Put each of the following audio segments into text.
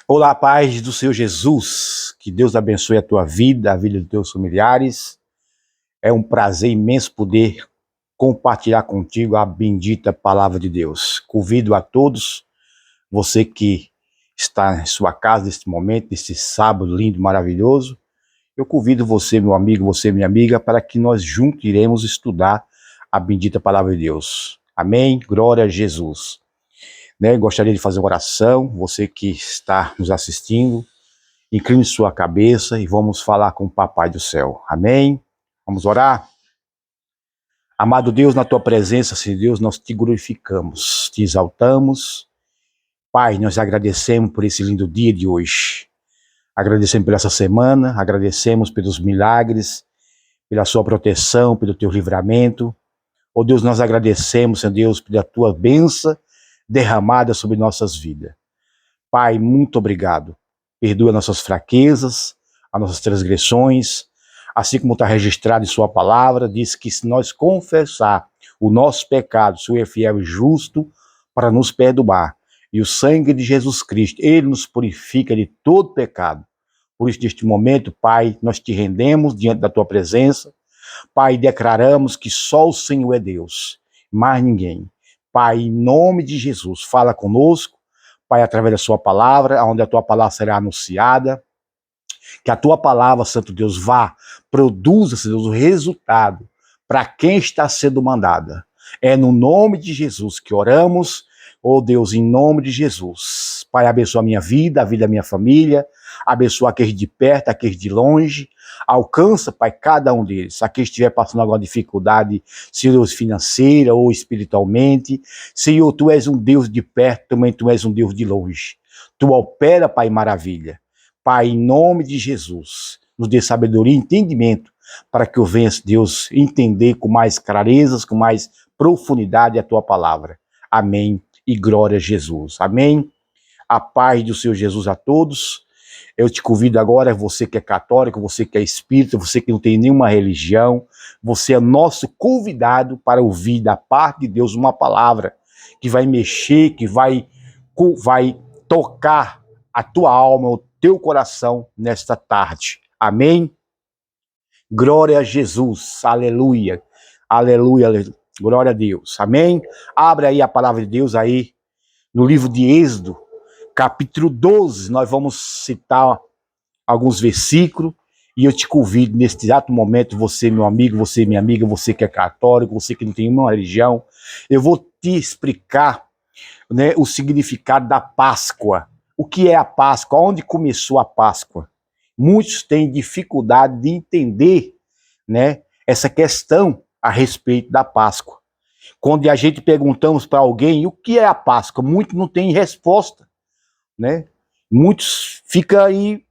Olá, paz do Senhor Jesus, que Deus abençoe a tua vida, a vida dos teus familiares. É um prazer imenso poder compartilhar contigo a bendita palavra de Deus. Convido a todos, você que está em sua casa neste momento, nesse sábado lindo, maravilhoso, eu convido você, meu amigo, você, minha amiga, para que nós juntos iremos estudar a bendita palavra de Deus. Amém? Glória a Jesus. Gostaria de fazer uma oração, você que está nos assistindo, incline sua cabeça e vamos falar com o Papai do Céu. Amém? Vamos orar? Amado Deus, na tua presença, Senhor Deus, nós te glorificamos, te exaltamos. Pai, nós agradecemos por esse lindo dia de hoje. Agradecemos por essa semana, agradecemos pelos milagres, pela sua proteção, pelo teu livramento. Oh Deus, nós agradecemos, Senhor Deus, pela tua bênção derramada sobre nossas vidas. Pai, muito obrigado. Perdoa nossas fraquezas, as nossas transgressões, assim como está registrado em sua palavra, diz que se nós confessar o nosso pecado, o Senhor é fiel e justo para nos perdoar. E o sangue de Jesus Cristo, ele nos purifica de todo pecado. Por isso, neste momento, Pai, nós te rendemos diante da tua presença. Pai, declaramos que só o Senhor é Deus, mais ninguém. Pai, em nome de Jesus, fala conosco. Pai, através da sua palavra, onde a tua palavra será anunciada, que a tua palavra, Santo Deus, produza, Senhor Deus, o resultado para quem está sendo mandada. É no nome de Jesus que oramos, oh Deus, em nome de Jesus. Pai, abençoa a minha vida, a vida da minha família, abençoa aqueles de perto, aqueles de longe, alcança, Pai, cada um deles, aqueles que estiver passando alguma dificuldade, Senhor Deus, financeira ou espiritualmente. Senhor, Tu és um Deus de perto, também Tu és um Deus de longe. Tu opera, Pai, maravilha. Pai, em nome de Jesus, nos dê sabedoria e entendimento para que eu venha, Deus, entender com mais clarezas, com mais profundidade a Tua palavra. Amém e glória a Jesus. Amém. A paz do Senhor Jesus a todos. Eu te convido agora, você que é católico, você que é espírita, você que não tem nenhuma religião, você é nosso convidado para ouvir da parte de Deus uma palavra que vai mexer, que vai tocar a tua alma, o teu coração nesta tarde. Amém? Glória a Jesus. Aleluia. Aleluia. Aleluia. Glória a Deus. Amém? Abre aí a palavra de Deus aí no livro de Êxodo, capítulo 12. Nós vamos citar alguns versículos e eu te convido neste exato momento, você, meu amigo, você, minha amiga, você que é católico, você que não tem nenhuma religião, eu vou te explicar, o significado da Páscoa. O que é a Páscoa? Onde começou a Páscoa? Muitos têm dificuldade de entender, essa questão a respeito da Páscoa. Quando a gente perguntamos para alguém o que é a Páscoa, muitos não têm resposta, Muitos ficam aí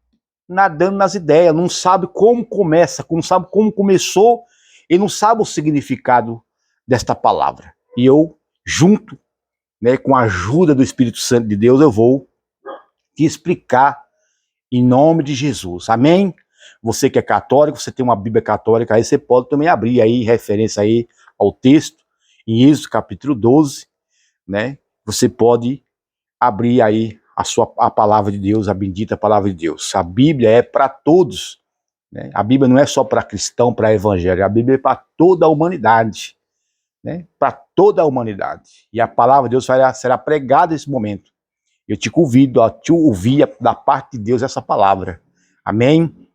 nadando nas ideias, não sabe como começa, não sabe como começou e não sabe o significado desta palavra. E eu, junto, com a ajuda do Espírito Santo de Deus, eu vou te explicar em nome de Jesus. Amém? Você que é católico, você tem uma Bíblia católica, aí você pode também abrir aí, referência aí ao texto, em Êxodo capítulo 12, Você pode abrir aí a palavra de Deus, a bendita palavra de Deus. A Bíblia é para todos, A Bíblia não é só para cristão, para evangélico, a Bíblia é para toda a humanidade, Para toda a humanidade. E a palavra de Deus será pregada nesse momento. Eu te convido a te ouvir da parte de Deus essa palavra. Amém?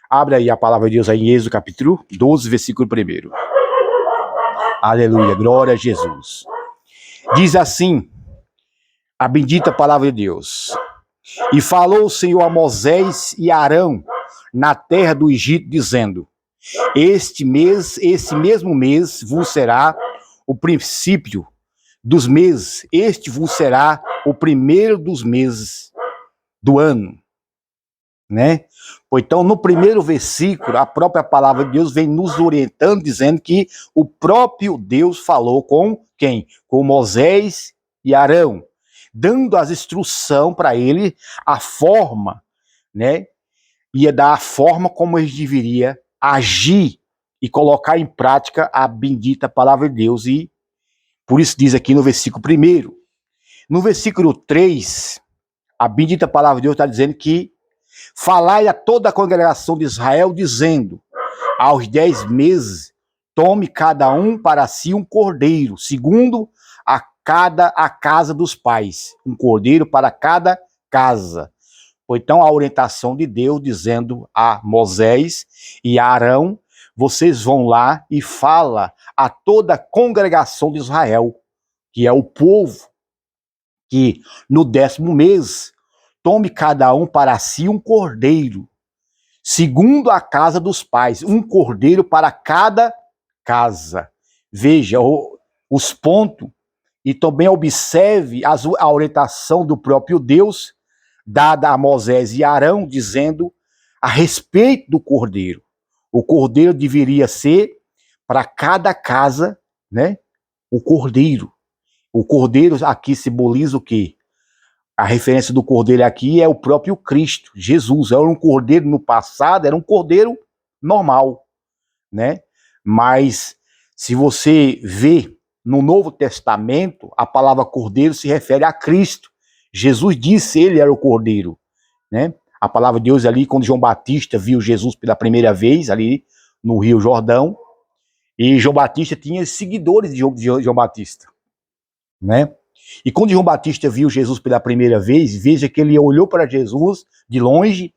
Abre aí a palavra de Deus aí em Êxodo capítulo 12, versículo 1. Aleluia, glória a Jesus. Diz assim a bendita palavra de Deus. E falou o Senhor a Moisés e a Arão na terra do Egito, dizendo: esse mesmo mês vos será o princípio dos meses, este vos será o primeiro dos meses do ano, Então, no primeiro versículo, a própria palavra de Deus vem nos orientando, dizendo que o próprio Deus falou com quem? Com Moisés e Arão, dando as instruções para ele, a forma, Ia dar a forma como eles deveriam agir e colocar em prática a bendita palavra de Deus. E por isso diz aqui no versículo 1. No versículo 3, A bendita palavra de Deus está dizendo que falai a toda a congregação de Israel, dizendo, aos 10 meses, tome cada um para si um cordeiro, segundo a casa dos pais. Um cordeiro para cada casa. Foi então a orientação de Deus dizendo a Moisés e a Arão, vocês vão lá e fala a toda a congregação de Israel, que é o povo, que no 10º mês, tome cada um para si um cordeiro, segundo a casa dos pais, um cordeiro para cada casa. Veja os pontos e também observe a orientação do próprio Deus, dada a Moisés e Arão, dizendo a respeito do cordeiro. O cordeiro deveria ser para cada casa, né? O cordeiro. O cordeiro aqui simboliza o quê? A referência do cordeiro aqui é o próprio Cristo, Jesus. Era um cordeiro no passado, era um cordeiro normal, né? Mas se você vê no Novo Testamento, a palavra cordeiro se refere a Cristo. Jesus disse ele era o cordeiro, né? A palavra de Deus ali, quando João Batista viu Jesus pela primeira vez, ali no Rio Jordão, e João Batista tinha seguidores de João Batista, né? E quando João Batista viu Jesus pela primeira vez, veja que ele olhou para Jesus de longe,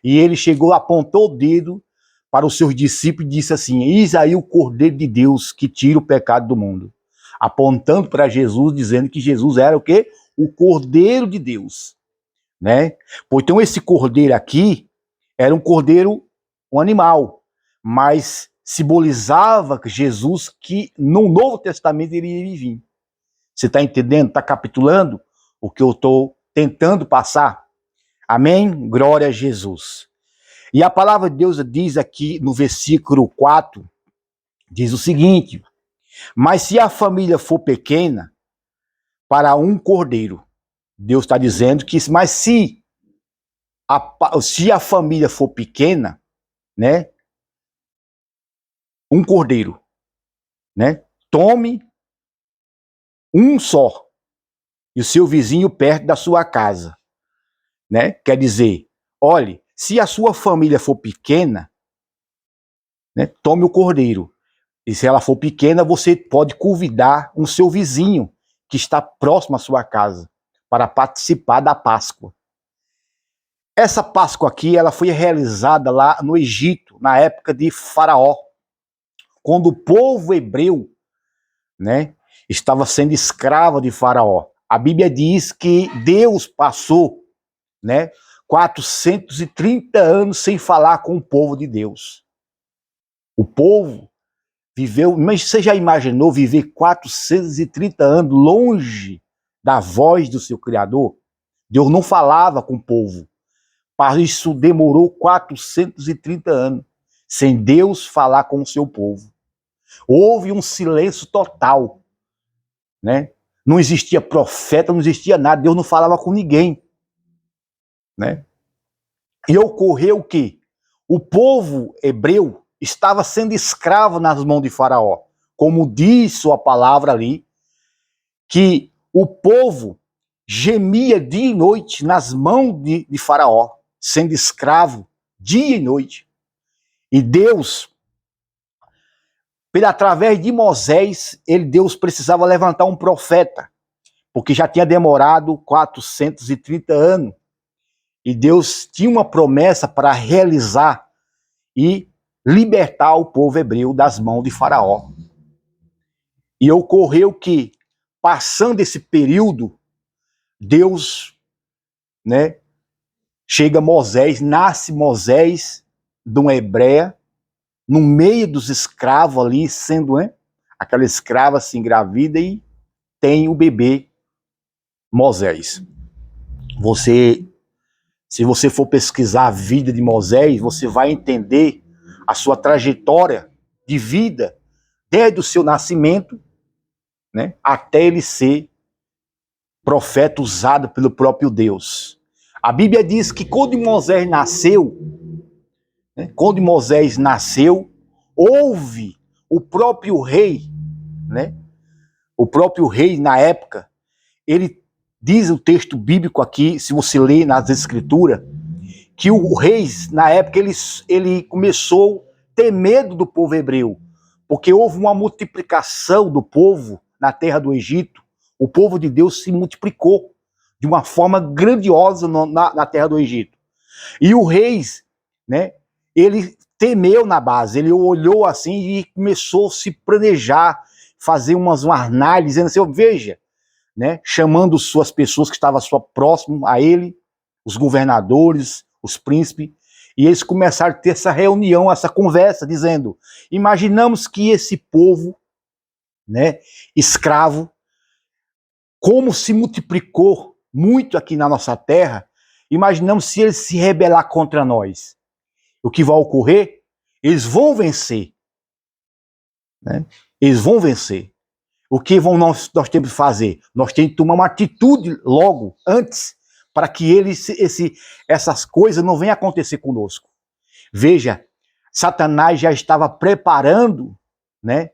e ele chegou, apontou o dedo para os seus discípulos e disse assim, eis aí o Cordeiro de Deus que tira o pecado do mundo. Apontando para Jesus, dizendo que Jesus era o quê? O Cordeiro de Deus, né? Pois então esse cordeiro aqui era um cordeiro, um animal, mas simbolizava Jesus que no Novo Testamento ele iria vir. Você está entendendo? Está capitulando o que eu estou tentando passar? Amém? Glória a Jesus. E a palavra de Deus diz aqui no versículo 4, diz o seguinte, mas se a família for pequena, para um cordeiro, Deus está dizendo que, mas se a família for pequena, né, um cordeiro, né, tome um só, e o seu vizinho perto da sua casa, né, quer dizer, olhe, se a sua família for pequena, né, tome o cordeiro, e se ela for pequena, você pode convidar um seu vizinho, que está próximo à sua casa, para participar da Páscoa. Essa Páscoa aqui, ela foi realizada lá no Egito, na época de Faraó, quando o povo hebreu, né, estava sendo escravo de Faraó. A Bíblia diz que Deus passou, né, 430 anos sem falar com o povo de Deus. O povo viveu, mas você já imaginou viver 430 anos longe da voz do seu Criador? Deus não falava com o povo. Para isso demorou 430 anos, sem Deus falar com o seu povo. Houve um silêncio total, né? Não existia profeta, não existia nada, Deus não falava com ninguém, né? E ocorreu que o povo hebreu estava sendo escravo nas mãos de Faraó. Como diz sua palavra ali, que o povo gemia dia e noite nas mãos de Faraó, sendo escravo dia e noite. E Deus, através de Moisés, Deus precisava levantar um profeta, porque já tinha demorado 430 anos. E Deus tinha uma promessa para realizar e libertar o povo hebreu das mãos de Faraó. E ocorreu que, passando esse período, Deus, né, chega Moisés, nasce Moisés de uma hebreia, no meio dos escravos ali, sendo, né, aquela escrava se engravida e tem o bebê Moisés. Se você for pesquisar a vida de Moisés, você vai entender a sua trajetória de vida, desde o seu nascimento, né, até ele ser profeta usado pelo próprio Deus. A Bíblia diz que quando Moisés nasceu, houve o próprio rei, né? O próprio rei na época, ele diz o texto bíblico aqui, se você ler nas escrituras, que o rei, na época, ele começou a ter medo do povo hebreu, porque houve uma multiplicação do povo na terra do Egito. O povo de Deus se multiplicou de uma forma grandiosa na terra do Egito. E o rei, né, ele temeu na base, ele olhou assim e começou a se planejar, fazer umas análises, dizendo assim, veja, né, chamando suas pessoas que estavam próximo a ele, os governadores, os príncipes, e eles começaram a ter essa reunião, essa conversa, dizendo, imaginamos que esse povo, né, escravo, como se multiplicou muito aqui na nossa terra, imaginamos se ele se rebelar contra nós. O que vai ocorrer? Eles vão vencer. Né? Eles vão vencer. O que nós temos que fazer? Nós temos que tomar uma atitude logo, antes, para que essas coisas não venham acontecer conosco. Veja, Satanás já estava preparando, né?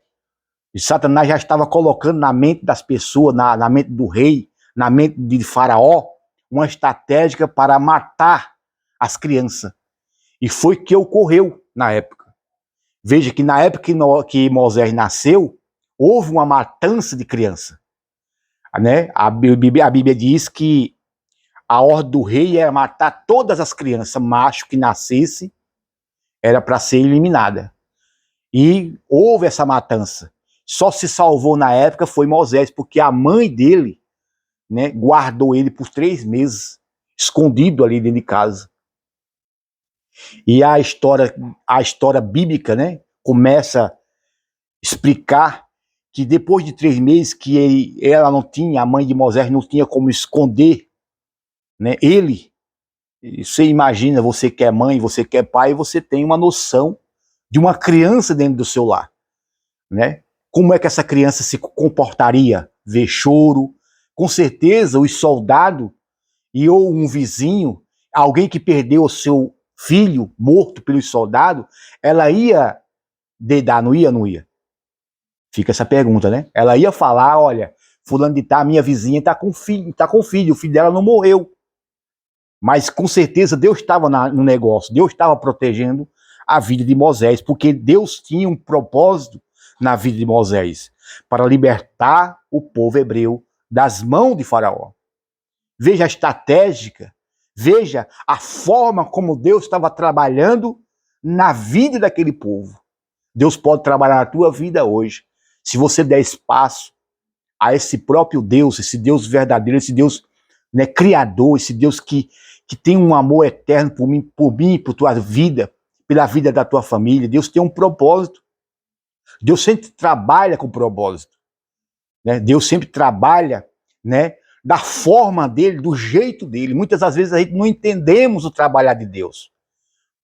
E Satanás já estava colocando na mente das pessoas, na mente do rei, na mente de Faraó, uma estratégia para matar as crianças. E foi o que ocorreu na época. Veja que na época que Moisés nasceu, houve uma matança de criança. Né? A Bíblia diz que a ordem do rei era matar todas as crianças, macho que nascesse, era para ser eliminada. E houve essa matança. Só se salvou na época foi Moisés, porque a mãe dele, né, guardou ele por 3 meses, escondido ali dentro de casa. E a história bíblica, né, começa a explicar que depois de 3 meses que ela não tinha, a mãe de Moisés não tinha como esconder, né, ele, você imagina, você que é mãe, você que é pai, você tem uma noção de uma criança dentro do seu lar, né? Como é que essa criança se comportaria? Ver choro, com certeza os soldados e ou um vizinho, alguém que perdeu o seu filho morto pelos soldados, ela ia dedar, não ia, não ia? Fica essa pergunta, né? Ela ia falar, olha, fulano de tal, minha vizinha está com filho, o filho dela não morreu. Mas com certeza Deus estava no negócio, Deus estava protegendo a vida de Moisés, porque Deus tinha um propósito na vida de Moisés, para libertar o povo hebreu das mãos de Faraó. Veja a estratégia, veja a forma como Deus estava trabalhando na vida daquele povo. Deus pode trabalhar na tua vida hoje, se você der espaço a esse próprio Deus, esse Deus verdadeiro, esse Deus, né, criador, esse Deus que tem um amor eterno por mim, por tua vida, pela vida da tua família. Deus tem um propósito. Deus sempre trabalha com propósito. Né? Deus sempre trabalha, né, da forma dele, do jeito dele. Muitas das vezes a gente não entendemos o trabalhar de Deus,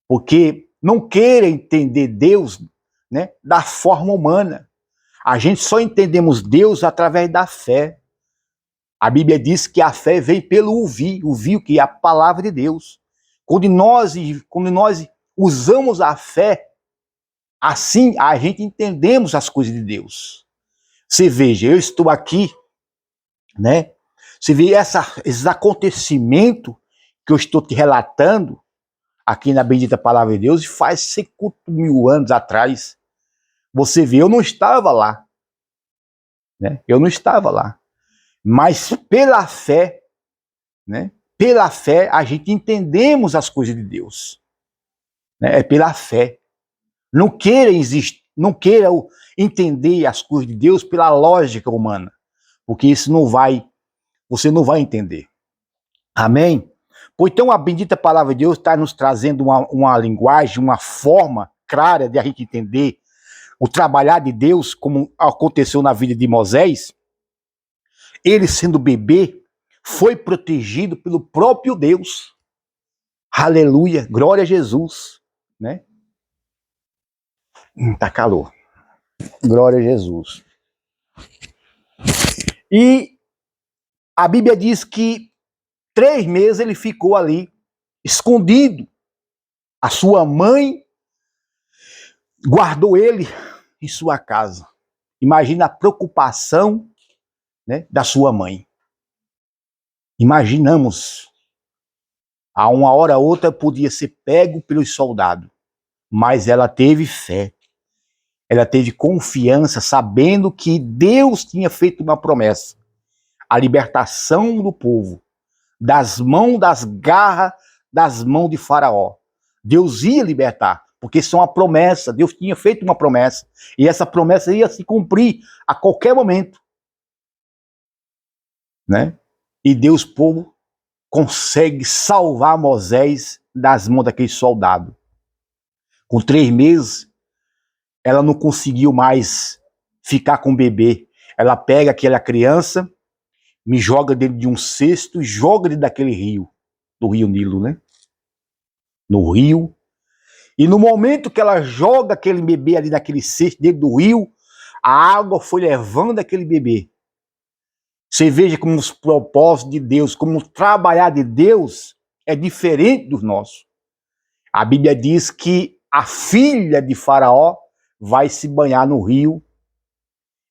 porque não querem entender Deus, né, da forma humana. A gente só entendemos Deus através da fé. A Bíblia diz que a fé vem pelo ouvir o que é a palavra de Deus. Quando nós usamos a fé, assim a gente entendemos as coisas de Deus. Você veja, eu estou aqui, né? Você vê esses acontecimentos que eu estou te relatando aqui na bendita palavra de Deus, faz 5.000 anos atrás. Você vê, eu não estava lá, né? Eu não estava lá. Mas pela fé, né? Pela fé a gente entendemos as coisas de Deus. Né? É pela fé. Não queira entender as coisas de Deus pela lógica humana, porque você não vai entender. Amém? Pois então a bendita palavra de Deus está nos trazendo uma linguagem, uma forma clara de a gente entender o trabalhar de Deus, como aconteceu na vida de Moisés. Ele, sendo bebê, foi protegido pelo próprio Deus. Aleluia, glória a Jesus, né? Tá calor. Glória a Jesus. E a Bíblia diz que 3 meses ele ficou ali, escondido. A sua mãe guardou ele em sua casa. Imagina a preocupação, né, da sua mãe. Imaginamos, a uma hora ou outra podia ser pego pelos soldados, mas ela teve fé, ela teve confiança, sabendo que Deus tinha feito uma promessa, a libertação do povo, das mãos, das garras, das mãos de Faraó. Deus ia libertar, porque isso é uma promessa, Deus tinha feito uma promessa, e essa promessa ia se cumprir a qualquer momento, né? E Deus, povo, consegue salvar Moisés das mãos daquele soldado. Com 3 meses, ela não conseguiu mais ficar com o bebê. Ela pega aquela criança, me joga dentro de um cesto e joga dentro daquele rio, do rio Nilo, né? No rio. E no momento que ela joga aquele bebê ali naquele cesto dentro do rio, a água foi levando aquele bebê. Você veja como os propósitos de Deus, como o trabalhar de Deus é diferente dos nossos. A Bíblia diz que a filha de Faraó vai se banhar no rio,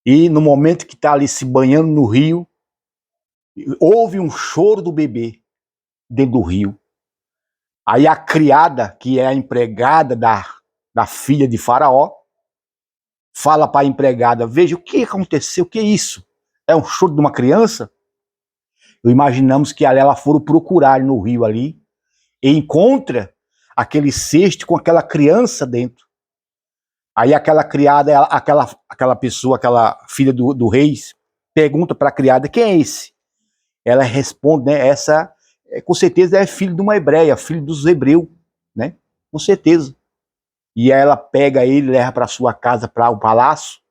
e no momento que está ali se banhando no rio, houve um choro do bebê dentro do rio. Aí a criada, que é a empregada da filha de Faraó, fala para a empregada: veja, o que aconteceu, o que é isso? É um choro de uma criança? Imaginamos que ela foram procurar no rio ali, e encontra aquele cesto com aquela criança dentro. Aí aquela criada, aquela pessoa, aquela filha do rei, pergunta para a criada: quem é esse? Ela responde, né, essa com certeza é filho de uma hebreia, filho dos hebreus, né? Com certeza. E aí ela pega ele, leva para sua casa, para o palácio,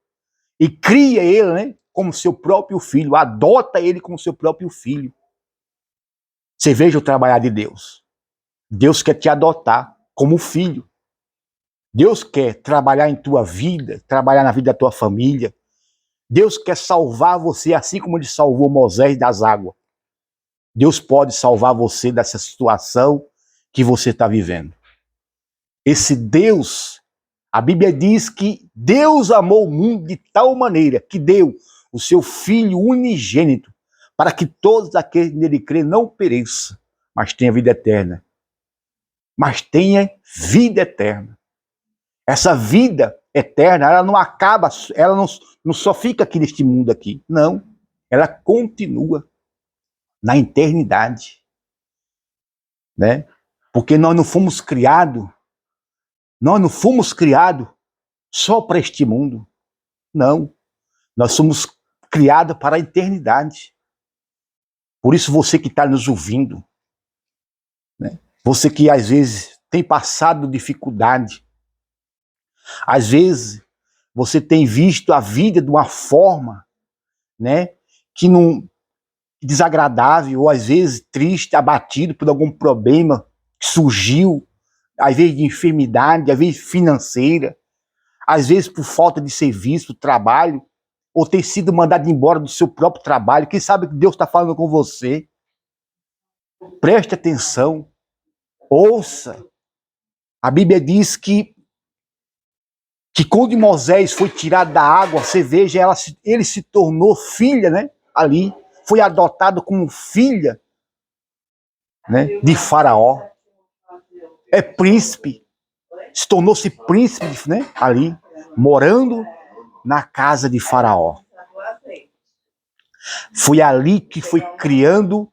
e cria ele, né, como seu próprio filho, adota ele como seu próprio filho. Você veja o trabalhar de Deus. Deus quer te adotar como filho. Deus quer trabalhar em tua vida, trabalhar na vida da tua família. Deus quer salvar você assim como ele salvou Moisés das águas. Deus pode salvar você dessa situação que você está vivendo. Esse Deus, a Bíblia diz que Deus amou o mundo de tal maneira que deu o seu Filho unigênito para que todos aqueles que nele crêem não pereçam, mas tenha vida eterna. Mas tenha vida eterna. Essa vida eterna, ela não acaba, ela não só fica aqui neste mundo aqui. Não, ela continua na eternidade, né? Porque nós não fomos criados só para este mundo. Não, nós somos criados para a eternidade. Por isso você que está nos ouvindo, né? Você que às vezes tem passado dificuldade, às vezes você tem visto a vida de uma forma, né, que não desagradável, ou às vezes triste, abatido por algum problema que surgiu, às vezes de enfermidade, às vezes financeira, às vezes por falta de serviço, trabalho, ou ter sido mandado embora do seu próprio trabalho. Quem sabe que Deus está falando com você? Preste atenção, ouça. A Bíblia diz que quando Moisés foi tirado da água, você veja, ele se tornou filha, né? Ali, foi adotado como filha, né, de Faraó. É príncipe, se tornou-se príncipe, né? Ali, morando na casa de Faraó. Foi ali que foi criando,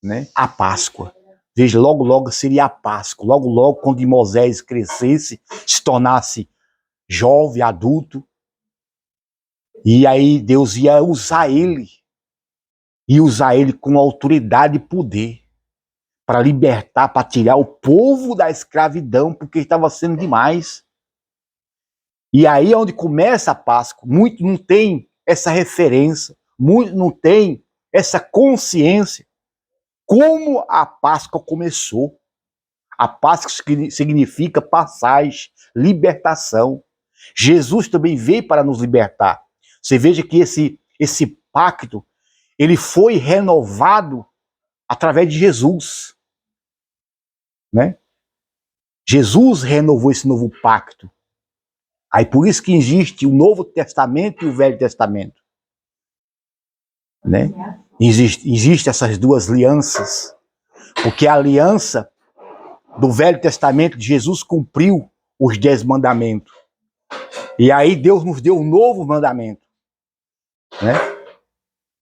né, a Páscoa. Veja, logo, logo seria a Páscoa. Logo, logo, quando Moisés crescesse, se tornasse jovem, adulto, e aí Deus ia usar ele, com autoridade e poder, para libertar, para tirar o povo da escravidão, porque estava sendo demais. E aí é onde começa a Páscoa. Muitos não têm essa referência, muitos não têm essa consciência. Como a Páscoa começou. A Páscoa significa passagem, libertação. Jesus também veio para nos libertar. Você veja que esse pacto, ele foi renovado através de Jesus, né? Jesus renovou esse novo pacto. Aí por isso que existe o Novo Testamento e o Velho Testamento, né? Existem essas duas alianças, porque a aliança do Velho Testamento de Jesus cumpriu os 10 mandamentos. E aí Deus nos deu um novo mandamento, né?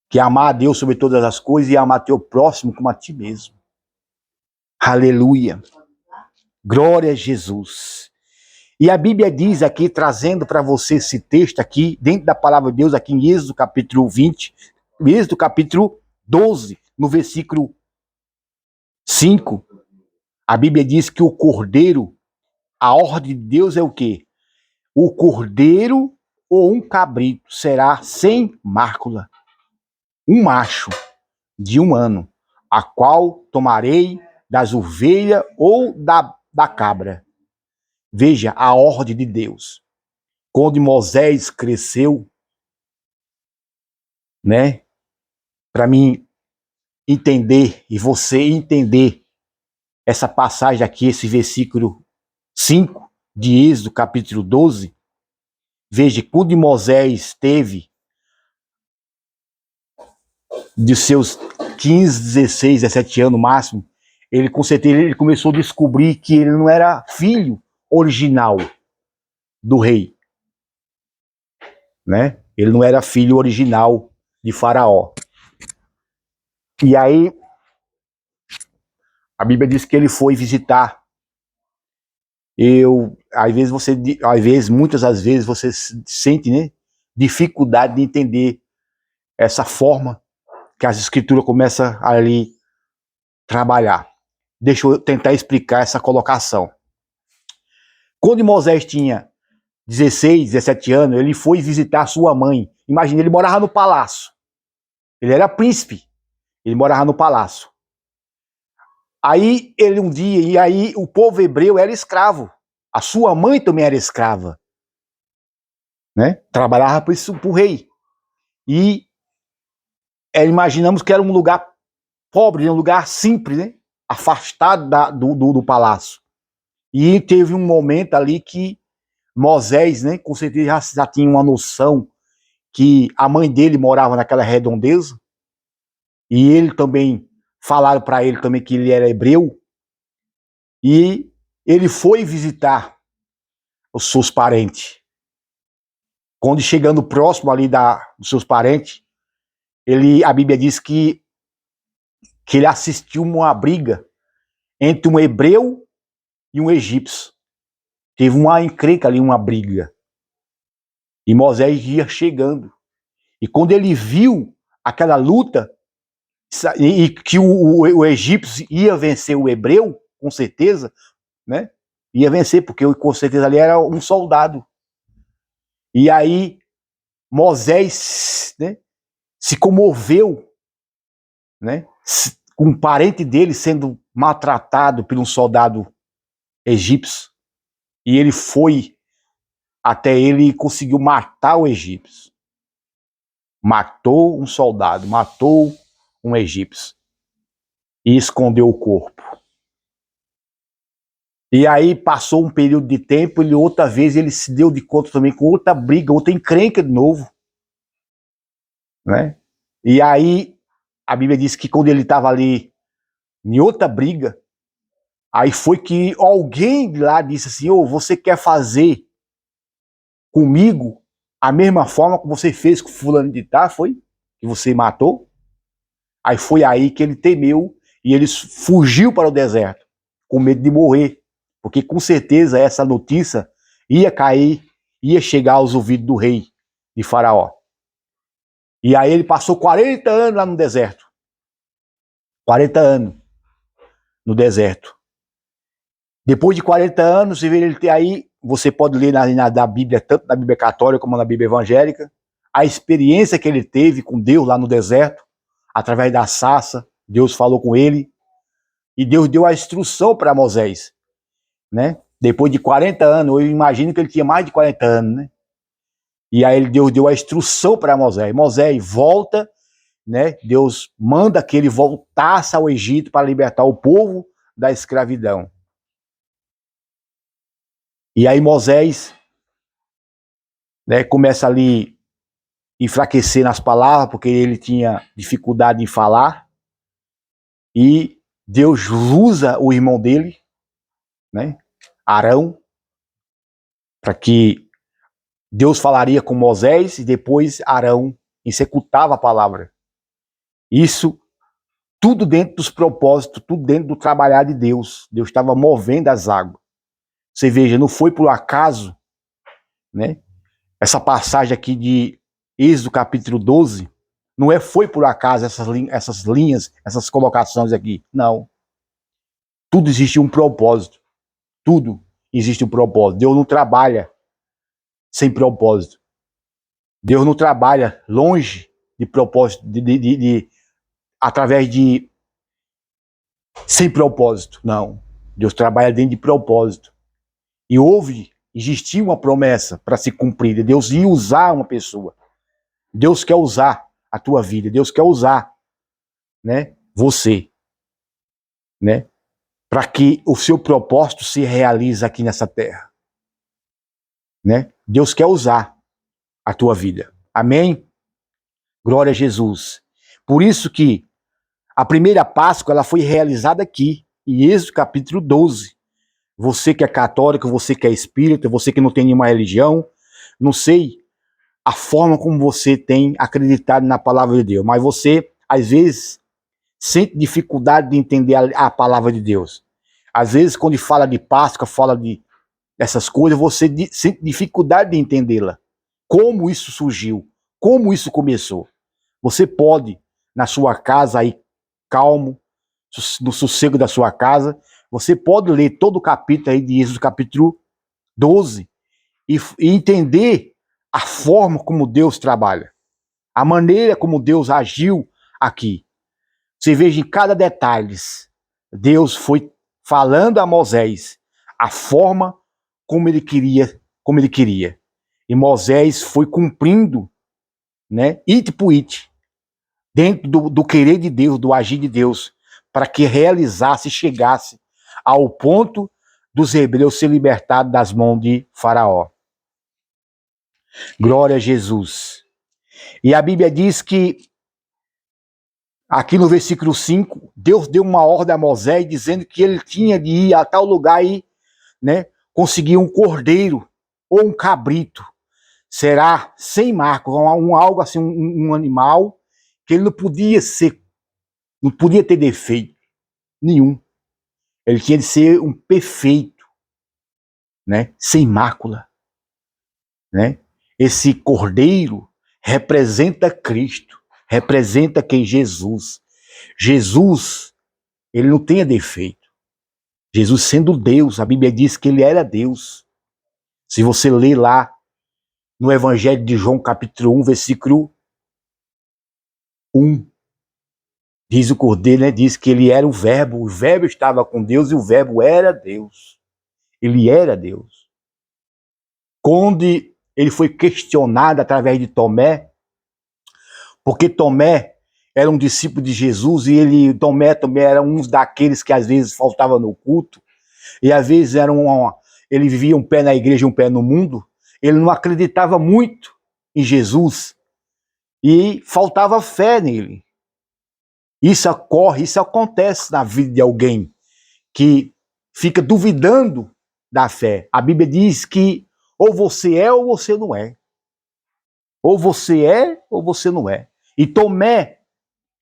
Que é amar a Deus sobre todas as coisas e amar teu próximo como a ti mesmo. Aleluia. Glória a Jesus. E a Bíblia diz aqui, trazendo para você esse texto aqui, dentro da palavra de Deus, aqui em Êxodo capítulo 20, Êxodo capítulo 12, no versículo 5, a Bíblia diz que o cordeiro, a ordem de Deus é o quê? O cordeiro ou um cabrito será sem mácula, um macho de 1 ano, a qual tomarei das ovelhas ou da cabra. Veja a ordem de Deus. Quando Moisés cresceu, né, para mim entender e você entender essa passagem aqui, esse versículo 5 de Êxodo capítulo 12, veja, quando Moisés teve de seus 15, 16, 17 anos no máximo, ele com certeza ele começou a descobrir que ele não era filho original do rei, né? Ele não era filho original de Faraó. E aí a Bíblia diz que ele foi visitar. Muitas das vezes você sente, né, dificuldade de entender essa forma que as escrituras começam a ali trabalhar. Deixa eu tentar explicar essa colocação. Quando Moisés tinha 16, 17 anos, ele foi visitar sua mãe. Imagina, ele morava no palácio. Ele era príncipe. Ele morava no palácio. Aí ele um dia, e aí o povo hebreu era escravo. A sua mãe também era escrava, né? Trabalhava para o rei. E imaginamos que era um lugar pobre, um lugar simples, né? Afastado do palácio. E teve um momento ali que Moisés, né, com certeza já tinha uma noção que a mãe dele morava naquela redondeza, e ele também, falaram para ele também que ele era hebreu, e ele foi visitar os seus parentes. Quando chegando próximo ali dos seus parentes, a Bíblia diz que ele assistiu uma briga entre um hebreu e um egípcio. Teve uma encrenca ali, uma briga. E Moisés ia chegando. E quando ele viu aquela luta, e que o egípcio ia vencer o hebreu, com certeza, né? Ia vencer, porque com certeza ali era um soldado. E aí Moisés, né, se comoveu, né, com um parente dele sendo maltratado por um soldado egípcio. E ele foi até ele e conseguiu matar o egípcio. Matou um soldado, matou um egípcio. E escondeu o corpo. E aí passou um período de tempo, e outra vez ele se deu de conta também com outra briga, outra encrenca de novo, né? E aí a Bíblia diz que quando ele estava ali em outra briga, aí foi que alguém lá disse assim: "Ô, você quer fazer comigo a mesma forma que você fez com fulano de tal, foi? Que você matou?" Aí foi aí que ele temeu e ele fugiu para o deserto, com medo de morrer, porque com certeza essa notícia ia cair, ia chegar aos ouvidos do rei de Faraó. E aí ele passou 40 anos lá no deserto. 40 anos no deserto. Depois de 40 anos, aí você pode ler na Bíblia, tanto na Bíblia católica como na Bíblia evangélica, a experiência que ele teve com Deus lá no deserto, através da sarça. Deus falou com ele, e Deus deu a instrução para Moisés, né? Depois de 40 anos, eu imagino que ele tinha mais de 40 anos, né? E aí Deus deu a instrução para Moisés: Moisés, volta, né? Deus manda que ele voltasse ao Egito para libertar o povo da escravidão. E aí Moisés, né, começa ali enfraquecer nas palavras, porque ele tinha dificuldade em falar. E Deus usa o irmão dele, né, Arão, para que Deus falaria com Moisés e depois Arão executava a palavra. Isso tudo dentro dos propósitos, tudo dentro do trabalhar de Deus. Deus estava movendo as águas. Você veja, não foi por acaso, né? Essa passagem aqui de Êxodo capítulo 12, não foi por acaso essas linhas, essas colocações aqui. Não. Tudo existe um propósito. Tudo existe um propósito. Deus não trabalha sem propósito. Deus não trabalha longe de propósito, através de sem propósito. Não. Deus trabalha dentro de propósito. E existia uma promessa para se cumprir. Deus ia usar uma pessoa. Deus quer usar a tua vida. Deus quer usar, né, você, né, para que o seu propósito se realize aqui nessa terra, né? Deus quer usar a tua vida. Amém? Glória a Jesus. Por isso que a primeira Páscoa ela foi realizada aqui, em Êxodo capítulo 12. Você que é católico, você que é espírita, você que não tem nenhuma religião, não sei a forma como você tem acreditado na palavra de Deus, mas você, às vezes, sente dificuldade de entender a palavra de Deus. Às vezes, quando fala de Páscoa, fala de essas coisas, você sente dificuldade de entendê-la. Como isso surgiu, como isso começou. Você pode, na sua casa aí, calmo, no sossego da sua casa, você pode ler todo o capítulo aí de Êxodo capítulo 12 e entender a forma como Deus trabalha, a maneira como Deus agiu aqui. Você veja em cada detalhe, Deus foi falando a Moisés a forma como ele queria. E Moisés foi cumprindo, né, it por it, dentro do querer de Deus, do agir de Deus, para que realizasse, chegasse ao ponto dos hebreus ser libertados das mãos de Faraó. Glória a Jesus. E a Bíblia diz que, aqui no versículo 5, Deus deu uma ordem a Moisés dizendo que ele tinha de ir a tal lugar e, né, conseguir um cordeiro ou um cabrito. Será sem marca, algo assim, um animal que ele não podia ter defeito nenhum. Ele tinha de ser um perfeito, né, sem mácula, né? Esse cordeiro representa Cristo, representa quem Jesus. Jesus, ele não tinha defeito. Jesus sendo Deus, a Bíblia diz que ele era Deus. Se você ler lá no Evangelho de João, capítulo 1, versículo 1, diz o cordeiro, né, diz que ele era o verbo estava com Deus e o verbo era Deus. Ele era Deus. Quando ele foi questionado através de Tomé, porque Tomé era um discípulo de Jesus e Tomé também era um daqueles que às vezes faltava no culto, e às vezes ele vivia um pé na igreja e um pé no mundo, ele não acreditava muito em Jesus e faltava fé nele. Isso acontece na vida de alguém que fica duvidando da fé. A Bíblia diz que ou você é ou você não é. Ou você é ou você não é. E Tomé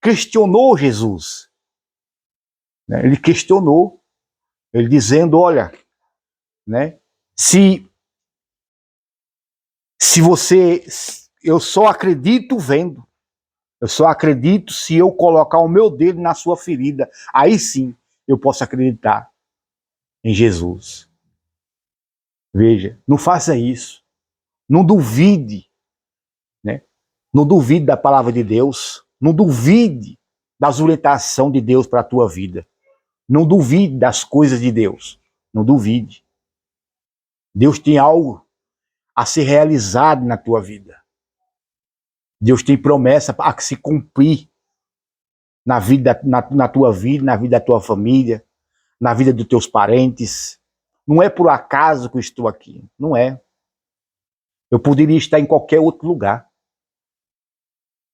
questionou Jesus. Ele questionou, ele dizendo, olha, né, se você, eu só acredito vendo. Eu só acredito se eu colocar o meu dedo na sua ferida. Aí sim eu posso acreditar em Jesus. Veja, não faça isso. Não duvide, né? Não duvide da palavra de Deus. Não duvide da orientação de Deus para a tua vida. Não duvide das coisas de Deus. Não duvide. Deus tem algo a ser realizado na tua vida. Deus tem promessa a se cumprir na tua vida, na vida da tua família, na vida dos teus parentes. Não é por acaso que eu estou aqui. Não é. Eu poderia estar em qualquer outro lugar.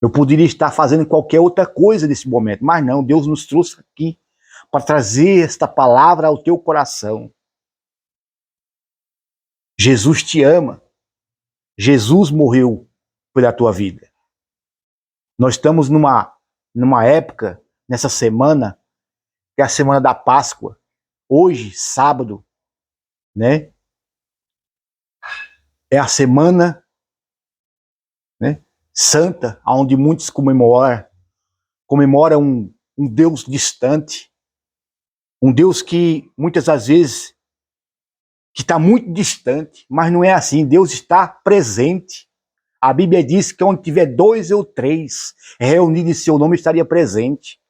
Eu poderia estar fazendo qualquer outra coisa nesse momento, mas não, Deus nos trouxe aqui para trazer esta palavra ao teu coração. Jesus te ama. Jesus morreu pela tua vida. Nós estamos numa época, nessa semana, que é a semana da Páscoa. Hoje, sábado, né? É a semana, né, santa, onde muitos comemoram um Deus distante, um Deus que muitas das vezes que está muito distante, mas não é assim. Deus está presente. A Bíblia diz que onde tiver 2 ou 3 reunidos em seu nome, estaria presente,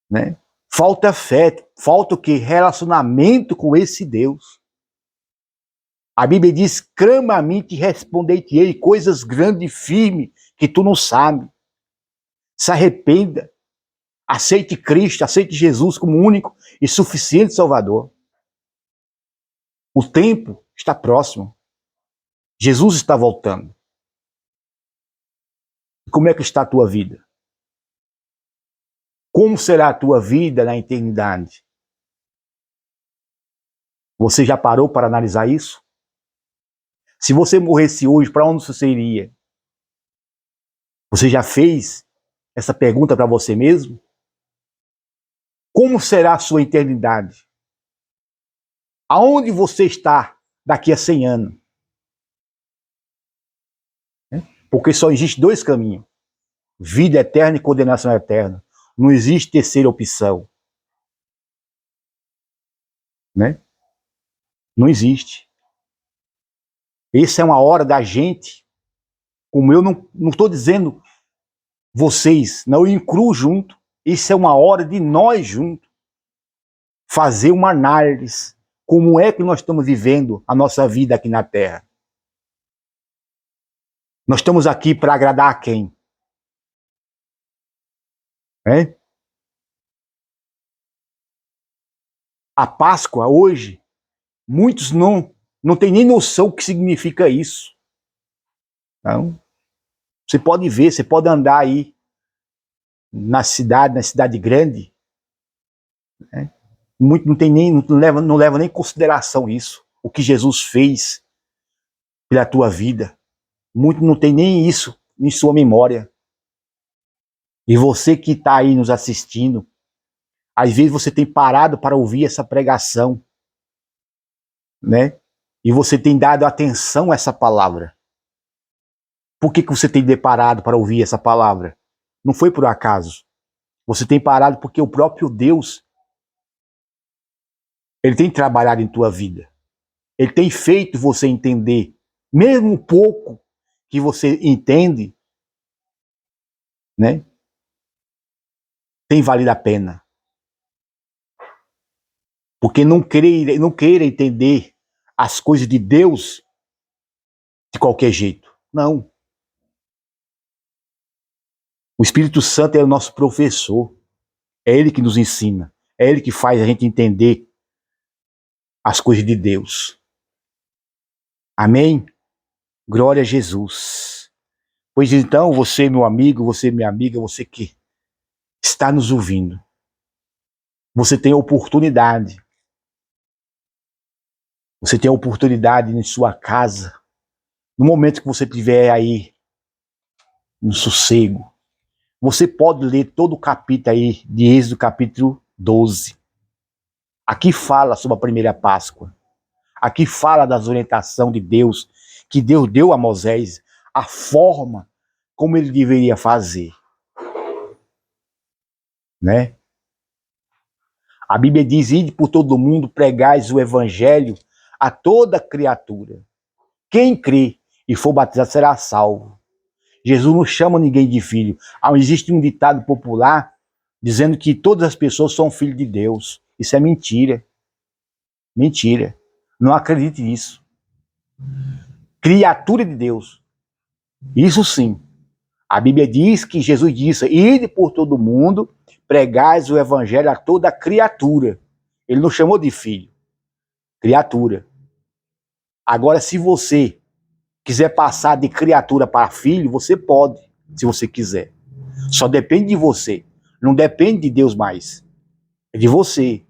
né? Falta fé, falta o quê? Relacionamento com esse Deus. A Bíblia diz: clama a mim que respondei-te-ei coisas grandes e firmes que tu não sabe. Se arrependa, aceite Cristo, aceite Jesus como único e suficiente Salvador. O tempo está próximo. Jesus está voltando. E como é que está a tua vida? Como será a tua vida na eternidade? Você já parou para analisar isso? Se você morresse hoje, para onde você iria? Você já fez essa pergunta para você mesmo? Como será a sua eternidade? Aonde você está daqui a 100 anos? Porque só existe 2 caminhos: vida eterna e condenação eterna. Não existe terceira opção, né? Não existe. Essa é uma hora da gente, como eu não estou dizendo vocês, não, eu incluo junto. Isso é uma hora de nós juntos fazer uma análise. Como é que nós estamos vivendo a nossa vida aqui na Terra? Nós estamos aqui para agradar a quem? É? A Páscoa hoje, muitos não têm nem noção do que significa isso. Não. Você pode ver, você pode andar aí na cidade grande, né? Muito não tem nem, não leva nem em consideração isso, o que Jesus fez pela tua vida. Muito não tem nem isso em sua memória. E você que está aí nos assistindo, às vezes você tem parado para ouvir essa pregação, né? E você tem dado atenção a essa palavra. Por que você tem deparado para ouvir essa palavra? Não foi por acaso. Você tem parado porque o próprio Deus, ele tem trabalhado em tua vida. Ele tem feito você entender, mesmo um pouco que você entende, né? Tem valido a pena. Porque não queira entender as coisas de Deus de qualquer jeito. Não. O Espírito Santo é o nosso professor. É ele que nos ensina. É ele que faz a gente entender as coisas de Deus. Amém? Glória a Jesus. Pois então, você, meu amigo, você, minha amiga, você que está nos ouvindo, você tem a oportunidade. Você tem a oportunidade em sua casa, no momento que você estiver aí no sossego. Você pode ler todo o capítulo aí de Êxodo, capítulo 12. Aqui fala sobre a primeira Páscoa. Aqui fala das orientações de Deus, que Deus deu a Moisés, a forma como ele deveria fazer. Né? A Bíblia diz: ide por todo mundo, pregais o evangelho a toda criatura. Quem crê e for batizado será salvo. Jesus não chama ninguém de filho. Existe um ditado popular dizendo que todas as pessoas são filhos de Deus. Isso é mentira. Mentira. Não acredite nisso. Criatura de Deus. Isso sim. A Bíblia diz que Jesus disse: ide por todo mundo, pregais o evangelho a toda criatura. Ele não chamou de filho. Criatura. Agora, se você quiser passar de criatura para filho, você pode. se você quiser. Só depende de você. Não depende de Deus mais. É de você.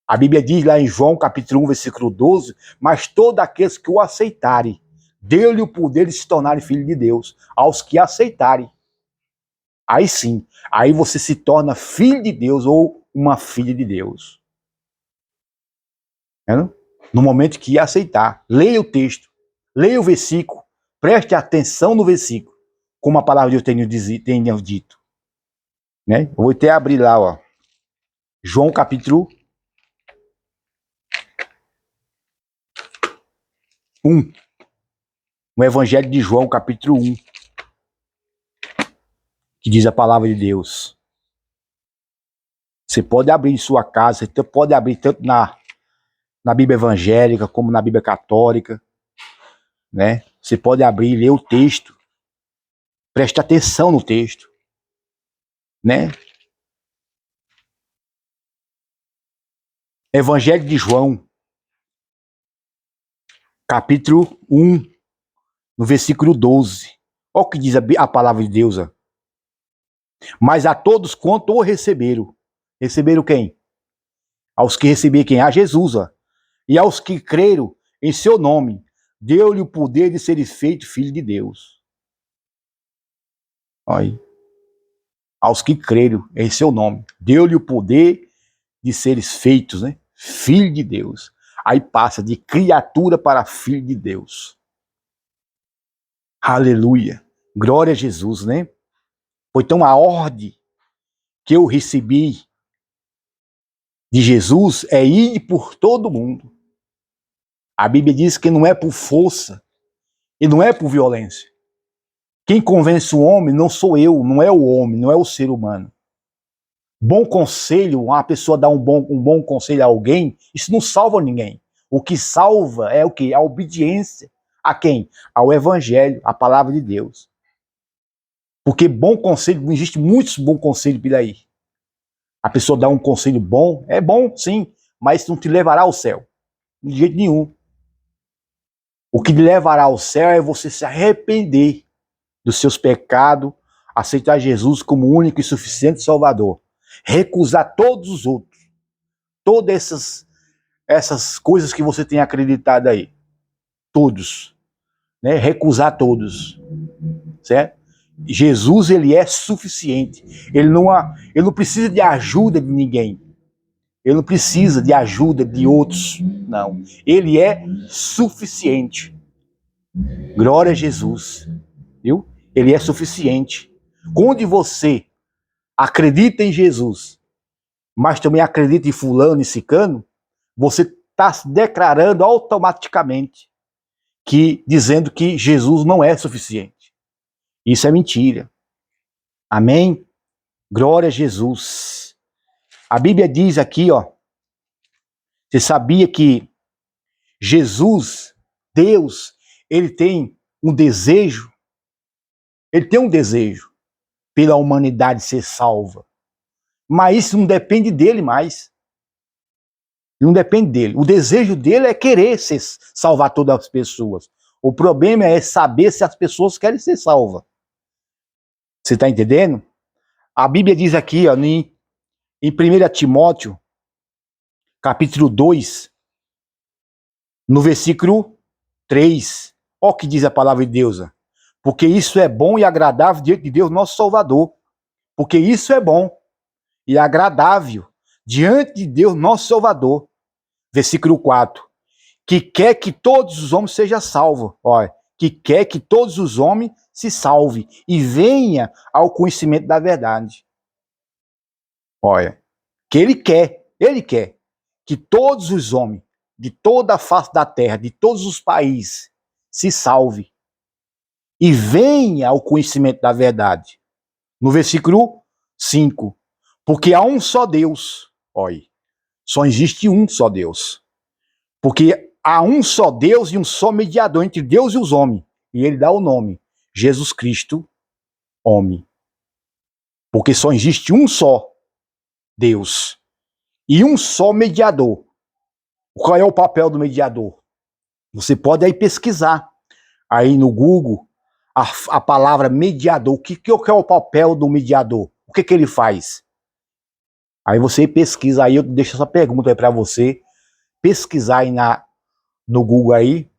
A Bíblia diz lá em João capítulo 1, versículo 12, mas todos aqueles que o aceitarem, deu-lhe o poder de se tornarem filhos de Deus, aos que aceitarem. Aí sim, aí você se torna filho de Deus ou uma filha de Deus. No momento que aceitar, leia o texto, leia o versículo, preste atenção no versículo, como a palavra de Deus tenha dito. Né? Eu vou até abrir lá, ó. João capítulo 1. No Evangelho de João, capítulo 1. Que diz a palavra de Deus. Você pode abrir em sua casa, você pode abrir tanto na Bíblia evangélica como na Bíblia católica. Né? Você pode abrir e ler o texto. Preste atenção no texto. Né? Evangelho de João, capítulo 1, no versículo 12. Olha o que diz a palavra de Deus. Ó. Mas a todos quanto o receberam. Receberam quem? Aos que receberam quem? A Jesus. Ó. E aos que creram em seu nome, deu-lhe o poder de serem feitos filhos de Deus. Olha aí. Aos que creram em seu nome, deu-lhe o poder de seres feitos, né? Filho de Deus. Aí passa de criatura para filho de Deus. Aleluia. Glória a Jesus, né? Então a ordem que eu recebi de Jesus é ir por todo mundo. A Bíblia diz que não é por força e não é por violência. Quem convence o homem não sou eu, não é o homem, não é o ser humano. Bom conselho, uma pessoa dá um bom conselho a alguém, isso não salva ninguém. O que salva é o quê? A obediência. A quem? Ao Evangelho, à palavra de Deus. Porque bom conselho, não existe muitos bons conselhos por aí. A pessoa dá um conselho bom, é bom sim, mas não te levará ao céu. De jeito nenhum. O que te levará ao céu é você se arrepender dos seus pecados, aceitar Jesus como único e suficiente Salvador. Recusar todos os outros. Todas essas coisas que você tem acreditado aí. Todos. Né? Recusar todos. Certo? Jesus, ele é suficiente. Ele não precisa de ajuda de ninguém. Ele não precisa de ajuda de outros. Não. Ele é suficiente. Glória a Jesus. Viu? Ele é suficiente. Quando você acredita em Jesus, mas também acredita em fulano e cicano, você está se declarando automaticamente dizendo que Jesus não é suficiente. Isso é mentira. Amém? Glória a Jesus. A Bíblia diz aqui, ó, você sabia que Jesus, Deus, ele tem um desejo pela humanidade ser salva. Mas isso não depende dele mais. Não depende dele. O desejo dele é querer salvar todas as pessoas. O problema é saber se as pessoas querem ser salvas. Você está entendendo? A Bíblia diz aqui, ó, em 1 Timóteo, capítulo 2, no versículo 3. Olha o que diz a palavra de Deus. Ó. Porque isso é bom e agradável diante de Deus, nosso Salvador. Porque isso é bom e agradável diante de Deus, nosso Salvador. Versículo 4. Que quer que todos os homens sejam salvos. Olha, que quer que todos os homens se salvem e venha ao conhecimento da verdade. Olha, que ele quer que todos os homens de toda a face da terra, de todos os países, se salvem e venha ao conhecimento da verdade. No versículo 5. Porque há um só Deus. Olha, só existe um só Deus. Porque há um só Deus e um só mediador entre Deus e os homens. E ele dá o nome, Jesus Cristo, homem. Porque só existe um só Deus e um só mediador. Qual é o papel do mediador? Você pode aí pesquisar aí no Google a palavra mediador. O que é o papel do mediador? O que ele faz? Aí você pesquisa aí, eu deixo essa pergunta aí para você pesquisar aí no Google aí,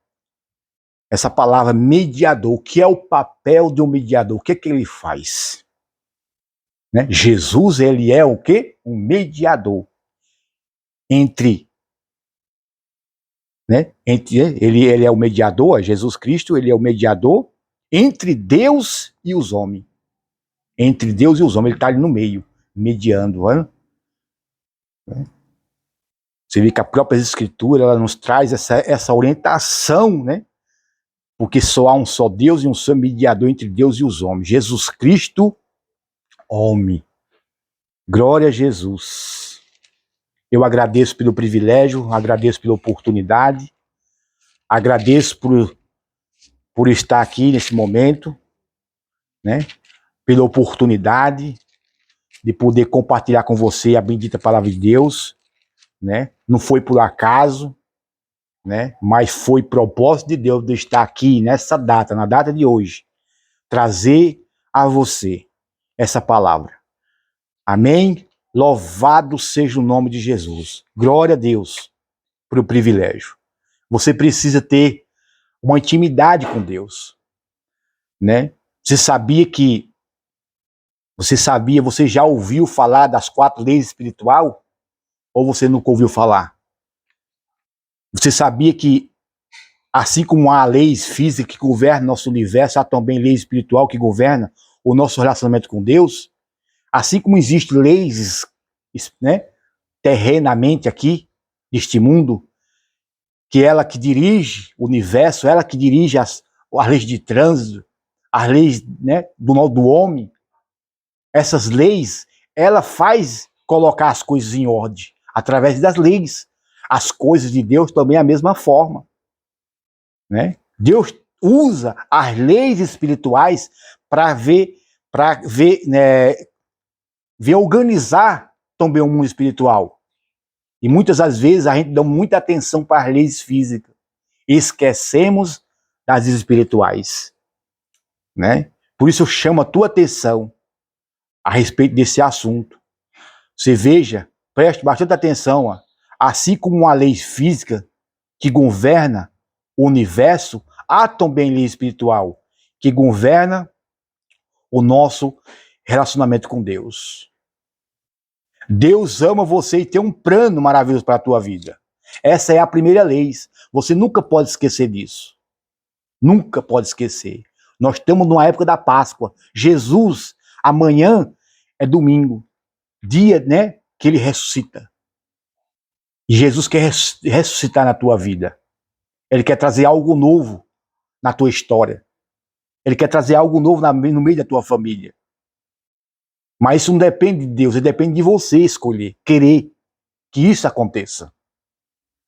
essa palavra mediador. O que é o papel de um mediador? O que ele faz? Né? Jesus, ele é o quê? Um mediador entre, né? Ele é o mediador, Jesus Cristo, ele é o mediador entre Deus e os homens. Entre Deus e os homens, ele está ali no meio, mediando. Né? Você vê que a própria Escritura, ela nos traz essa orientação, né? Porque só há um só Deus e um só mediador entre Deus e os homens. Jesus Cristo, homem. Glória a Jesus. Eu agradeço pelo privilégio, agradeço pela oportunidade, agradeço por estar aqui nesse momento, né? Pela oportunidade de poder compartilhar com você a bendita palavra de Deus, né? Não foi por acaso, né? Mas foi propósito de Deus de estar aqui nessa data, na data de hoje, trazer a você essa palavra. Amém? Louvado seja o nome de Jesus. Glória a Deus por o privilégio. Você precisa ter uma intimidade com Deus, né? Você já ouviu falar das 4 leis espirituais? Ou você nunca ouviu falar? Você sabia que, assim como há leis físicas que governam nosso universo, há também lei espiritual que governa o nosso relacionamento com Deus? Assim como existem leis, né, terrenamente aqui, neste mundo, que ela que dirige o universo, ela que dirige as leis de trânsito, as leis, né, do homem, essas leis, ela faz colocar as coisas em ordem, através das leis. As coisas de Deus também é a mesma forma, né? Deus usa as leis espirituais para ver, né, organizar também o mundo espiritual. E muitas das vezes a gente dá muita atenção para as leis físicas. Esquecemos das espirituais, né? Por isso eu chamo a tua atenção a respeito desse assunto. Você veja, preste bastante atenção, ó. Assim como uma lei física que governa o universo, há também lei espiritual que governa o nosso relacionamento com Deus. Deus ama você e tem um plano maravilhoso para a tua vida. Essa é a primeira lei. Você nunca pode esquecer disso. Nunca pode esquecer. Nós estamos numa época da Páscoa. Jesus, amanhã é domingo, dia, né, que ele ressuscita. E Jesus quer ressuscitar na tua vida. Ele quer trazer algo novo na tua história. Ele quer trazer algo novo no meio da tua família. Mas isso não depende de Deus, depende de você escolher, querer que isso aconteça.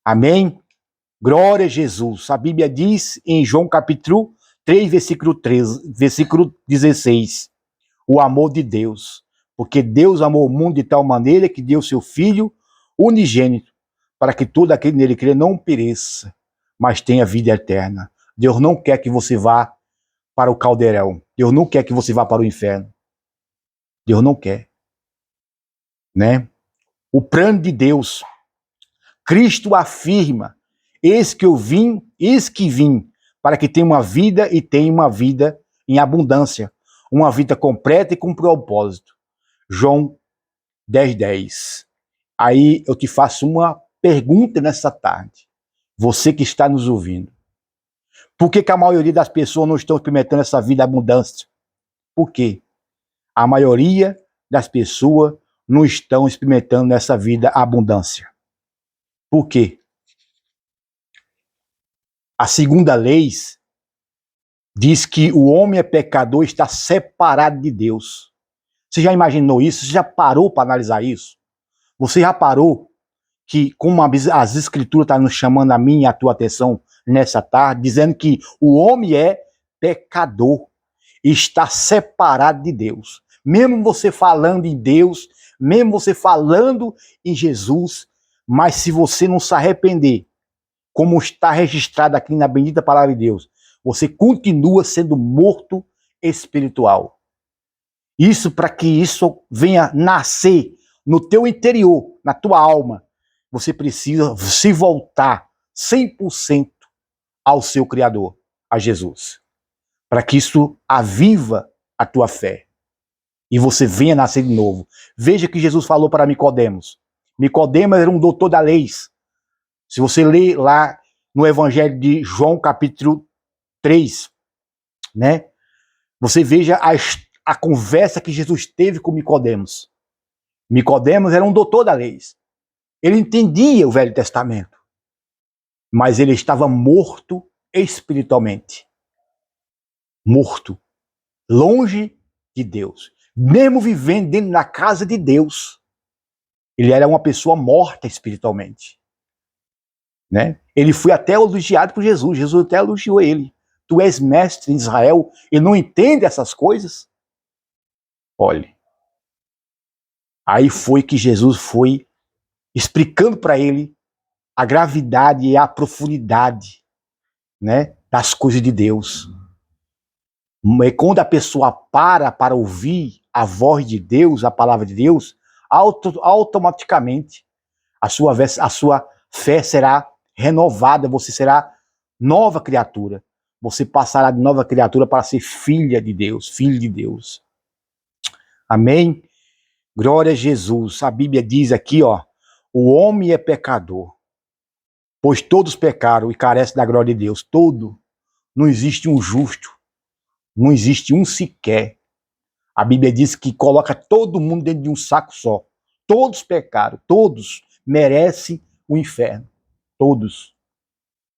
Amém? Glória a Jesus. A Bíblia diz em João capítulo 3, versículo 16, o amor de Deus. Porque Deus amou o mundo de tal maneira que deu seu Filho unigênito, para que todo aquele nele crê não pereça, mas tenha vida eterna. Deus não quer que você vá para o caldeirão. Deus não quer que você vá para o inferno. Deus não quer, né? O plano de Deus. Cristo afirma: eis que vim, para que tenha uma vida e tenha uma vida em abundância, uma vida completa e com propósito. João 10:10. Aí eu te faço uma pergunta nessa tarde. Você que está nos ouvindo. Por que a maioria das pessoas não estão experimentando essa vida em abundância? Por quê? A maioria das pessoas não estão experimentando essa vida abundância. Por quê? A segunda lei diz que o homem é pecador e está separado de Deus. Você já imaginou isso? Você já parou para analisar isso? Você já parou que, como as escrituras estão nos chamando a mim e a tua atenção nessa tarde, dizendo que o homem é pecador e está separado de Deus. Mesmo você falando em Deus, mesmo você falando em Jesus, mas se você não se arrepender, como está registrado aqui na bendita palavra de Deus, você continua sendo morto espiritual. Isso para que isso venha nascer no teu interior, na tua alma. Você precisa se voltar 100% ao seu Criador, a Jesus. Para que isso aviva a tua fé. E você venha nascer de novo. Veja que Jesus falou para Nicodemos. Nicodemos era um doutor da lei. Se você ler lá no Evangelho de João, capítulo 3, né? Você veja a conversa que Jesus teve com Nicodemos. Nicodemos era um doutor da lei. Ele entendia o Velho Testamento. Mas ele estava morto espiritualmente. Morto. Longe de Deus. Mesmo vivendo dentro da casa de Deus. Ele era uma pessoa morta espiritualmente. Né? Ele foi até elogiado por Jesus. Jesus até elogiou ele. Tu és mestre em Israel e não entende essas coisas? Olhe. Aí foi que Jesus foi explicando para ele a gravidade e a profundidade, né, das coisas de Deus. E quando a pessoa para ouvir a voz de Deus, a palavra de Deus, automaticamente a sua fé será renovada, você será nova criatura. Você passará de nova criatura para ser filha de Deus, filho de Deus. Amém? Glória a Jesus. A Bíblia diz aqui, ó, o homem é pecador, pois todos pecaram e carecem da glória de Deus. Todo. Não existe um justo. Não existe um sequer. A Bíblia diz que coloca todo mundo dentro de um saco só. Todos pecaram, todos merecem o inferno. Todos.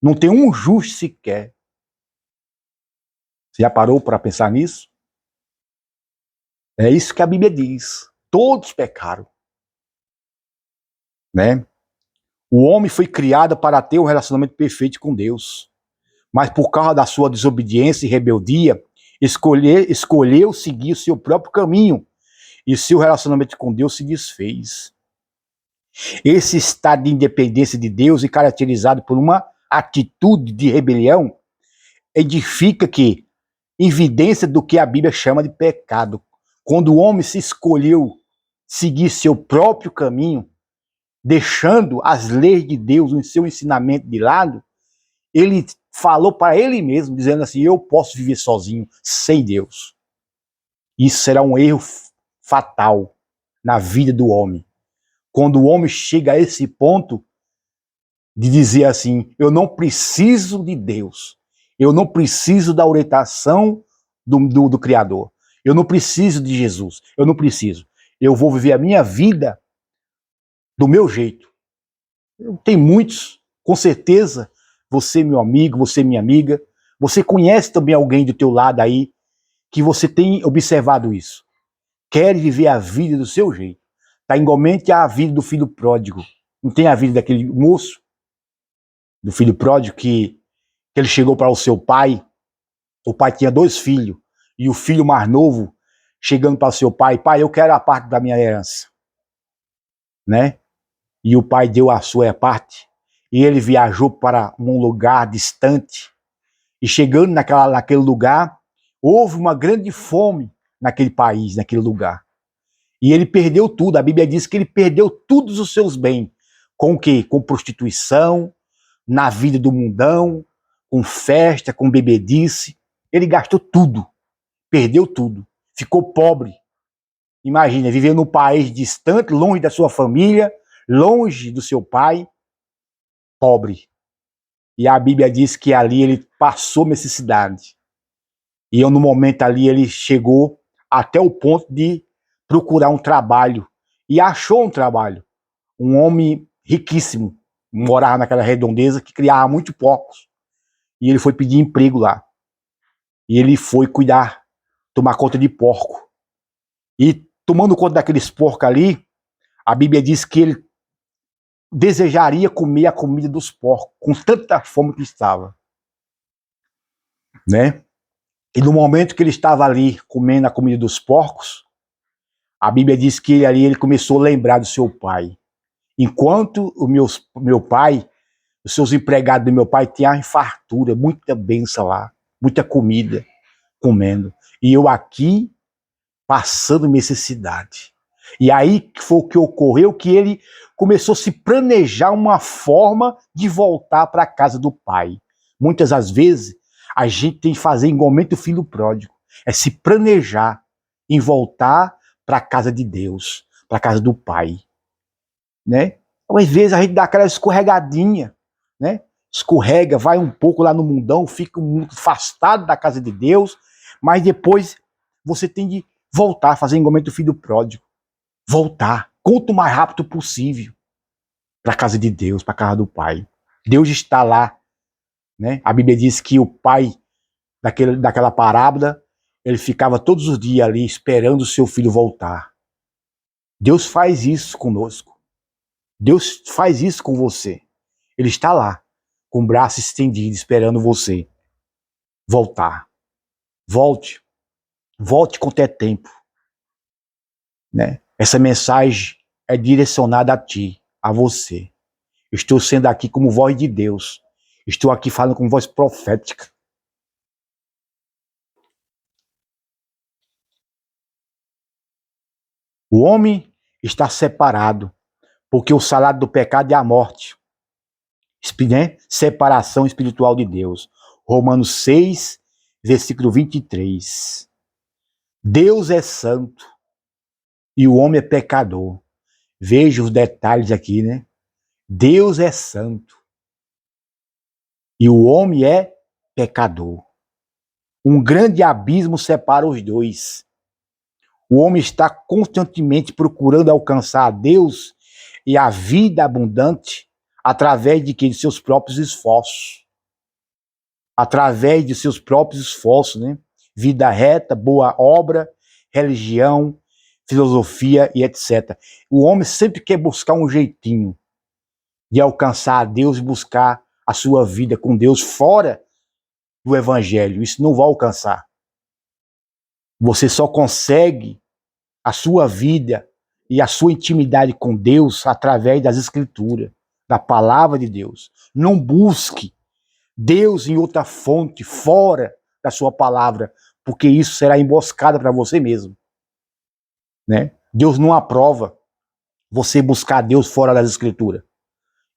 Não tem um justo sequer. Você já parou para pensar nisso? É isso que a Bíblia diz. Todos pecaram. Né? O homem foi criado para ter um relacionamento perfeito com Deus. Mas por causa da sua desobediência e rebeldia, escolheu seguir o seu próprio caminho. E seu relacionamento com Deus se desfez. Esse estado de independência de Deus e caracterizado por uma atitude de rebelião edifica que evidência do que a Bíblia chama de pecado. Quando o homem se escolheu seguir seu próprio caminho, deixando as leis de Deus em seu ensinamento de lado, ele falou para ele mesmo, dizendo assim, eu posso viver sozinho, sem Deus. Isso será um erro fatal na vida do homem. Quando o homem chega a esse ponto de dizer assim, eu não preciso de Deus, eu não preciso da orientação do Criador, eu não preciso de Jesus, eu não preciso. Eu vou viver a minha vida do meu jeito. Tem muitos, com certeza, você meu amigo, você minha amiga, você conhece também alguém do teu lado aí que você tem observado isso. Quer viver a vida do seu jeito. Está igualmente a vida do filho pródigo. Não tem a vida daquele moço, do filho pródigo, que ele chegou para o seu pai. O pai tinha 2 filhos. E o filho mais novo, chegando para o seu pai, pai, eu quero a parte da minha herança. Né? E o pai deu a sua parte. E ele viajou para um lugar distante. E chegando naquele lugar, houve uma grande fome naquele país, naquele lugar. E ele perdeu tudo. A Bíblia diz que ele perdeu todos os seus bens. Com o quê? Com prostituição, na vida do mundão, com festa, com bebedice. Ele gastou tudo. Perdeu tudo. Ficou pobre. Imagina, viver num país distante, longe da sua família, longe do seu pai, pobre. E a Bíblia diz que ali ele passou necessidade. E no momento ali ele chegou até o ponto de procurar um trabalho. E achou um trabalho. Um homem riquíssimo, morava naquela redondeza, que criava muito porcos. E ele foi pedir emprego lá. E ele foi cuidar, tomar conta de porco. E tomando conta daqueles porcos ali, a Bíblia diz que ele desejaria comer a comida dos porcos, com tanta fome que estava. Né? E no momento que ele estava ali comendo a comida dos porcos, a Bíblia diz que ele começou a lembrar do seu pai. Enquanto o meu pai, os seus empregados do meu pai tinham a fartura, muita bênção lá, muita comida, comendo. E eu aqui passando necessidade. E aí foi o que ocorreu, que ele começou a se planejar uma forma de voltar para a casa do pai. Muitas das vezes, a gente tem que fazer igualmente o filho pródigo. É se planejar em voltar para a casa de Deus, para a casa do pai. Né? Então, às vezes a gente dá aquela escorregadinha, né? Escorrega, vai um pouco lá no mundão, fica muito afastado da casa de Deus, mas depois você tem de voltar, fazer igualmente o filho pródigo. Voltar, quanto mais rápido possível, para a casa de Deus, para a casa do Pai. Deus está lá, né? A Bíblia diz que o pai daquela parábola, ele ficava todos os dias ali esperando o seu filho voltar. Deus faz isso conosco. Deus faz isso com você. Ele está lá, com o braço estendido, esperando você voltar. Volte. Volte quanto é tempo. Né? Essa mensagem é direcionada a ti, a você. Estou sendo aqui como voz de Deus. Estou aqui falando com voz profética. O homem está separado, porque o salário do pecado é a morte. Né? Separação espiritual de Deus. Romanos 6, versículo 23. Deus é santo e o homem é pecador. Veja os detalhes aqui, né? Deus é santo e o homem é pecador. Um grande abismo separa os dois. O homem está constantemente procurando alcançar a Deus e a vida abundante através de seus próprios esforços. Através de seus próprios esforços, né? Vida reta, boa obra, religião, filosofia e etc. O homem sempre quer buscar um jeitinho de alcançar a Deus e buscar a sua vida com Deus fora do evangelho. Isso não vai alcançar. Você só consegue a sua vida e a sua intimidade com Deus através das escrituras, da palavra de Deus. Não busque Deus em outra fonte, fora da sua palavra, porque isso será emboscada para você mesmo. Né? Deus não aprova você buscar Deus fora das escrituras.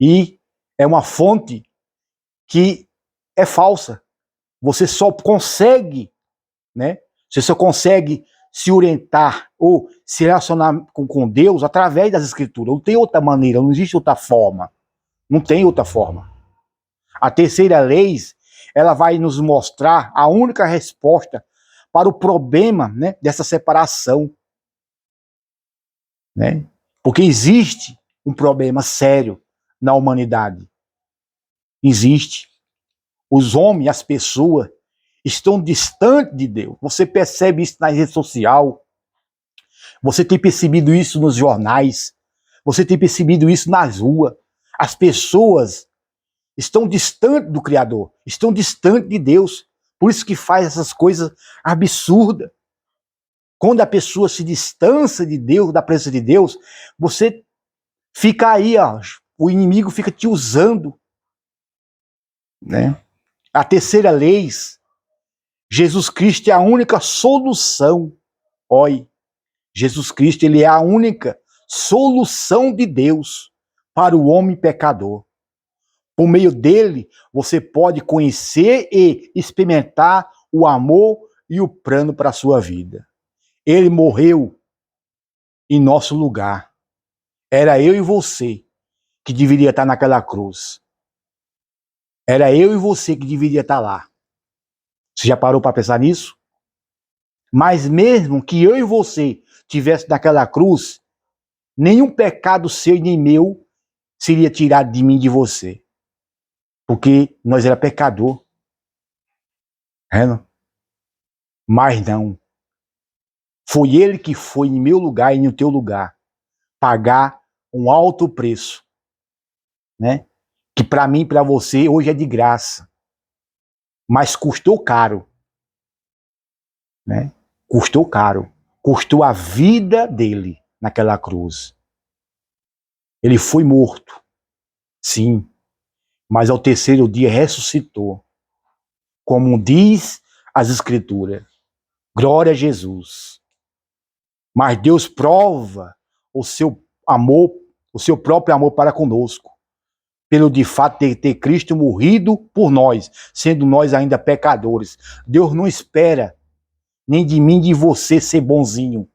E é uma fonte que é falsa. Você só consegue, né? Você só consegue se orientar ou se relacionar com Deus através das escrituras. Não tem outra maneira, não existe outra forma. Não tem outra forma. A terceira lei, ela vai nos mostrar a única resposta para o problema, né, dessa separação. Né? Porque existe um problema sério na humanidade. Existe. Os homens, as pessoas, estão distantes de Deus. Você percebe isso nas redes sociais. Você tem percebido isso nos jornais. Você tem percebido isso nas ruas. As pessoas estão distantes do Criador. Estão distantes de Deus. Por isso que faz essas coisas absurdas. Quando a pessoa se distancia de Deus, da presença de Deus, você fica aí, ó, o inimigo fica te usando. Né? A terceira lei, Jesus Cristo é a única solução. Olha, Jesus Cristo, ele é a única solução de Deus para o homem pecador. Por meio dele, você pode conhecer e experimentar o amor e o plano para a sua vida. Ele morreu em nosso lugar. Era eu e você que deveria estar naquela cruz. Era eu e você que deveria estar lá. Você já parou para pensar nisso? Mas mesmo que eu e você tivesse naquela cruz, nenhum pecado seu e nem meu seria tirado de mim e de você. Porque nós era pecador. É, não? Mas não. Foi ele que foi em meu lugar e no teu lugar pagar um alto preço, né? Que para mim e para você hoje é de graça. Mas custou caro, né? Custou caro. Custou a vida dele naquela cruz. Ele foi morto, sim, mas ao terceiro dia ressuscitou. como diz as Escrituras. Glória a Jesus. Mas Deus prova o seu amor, o seu próprio amor para conosco, pelo de fato ter Cristo morrido por nós, sendo nós ainda pecadores. Deus não espera nem de mim, de você ser bonzinho,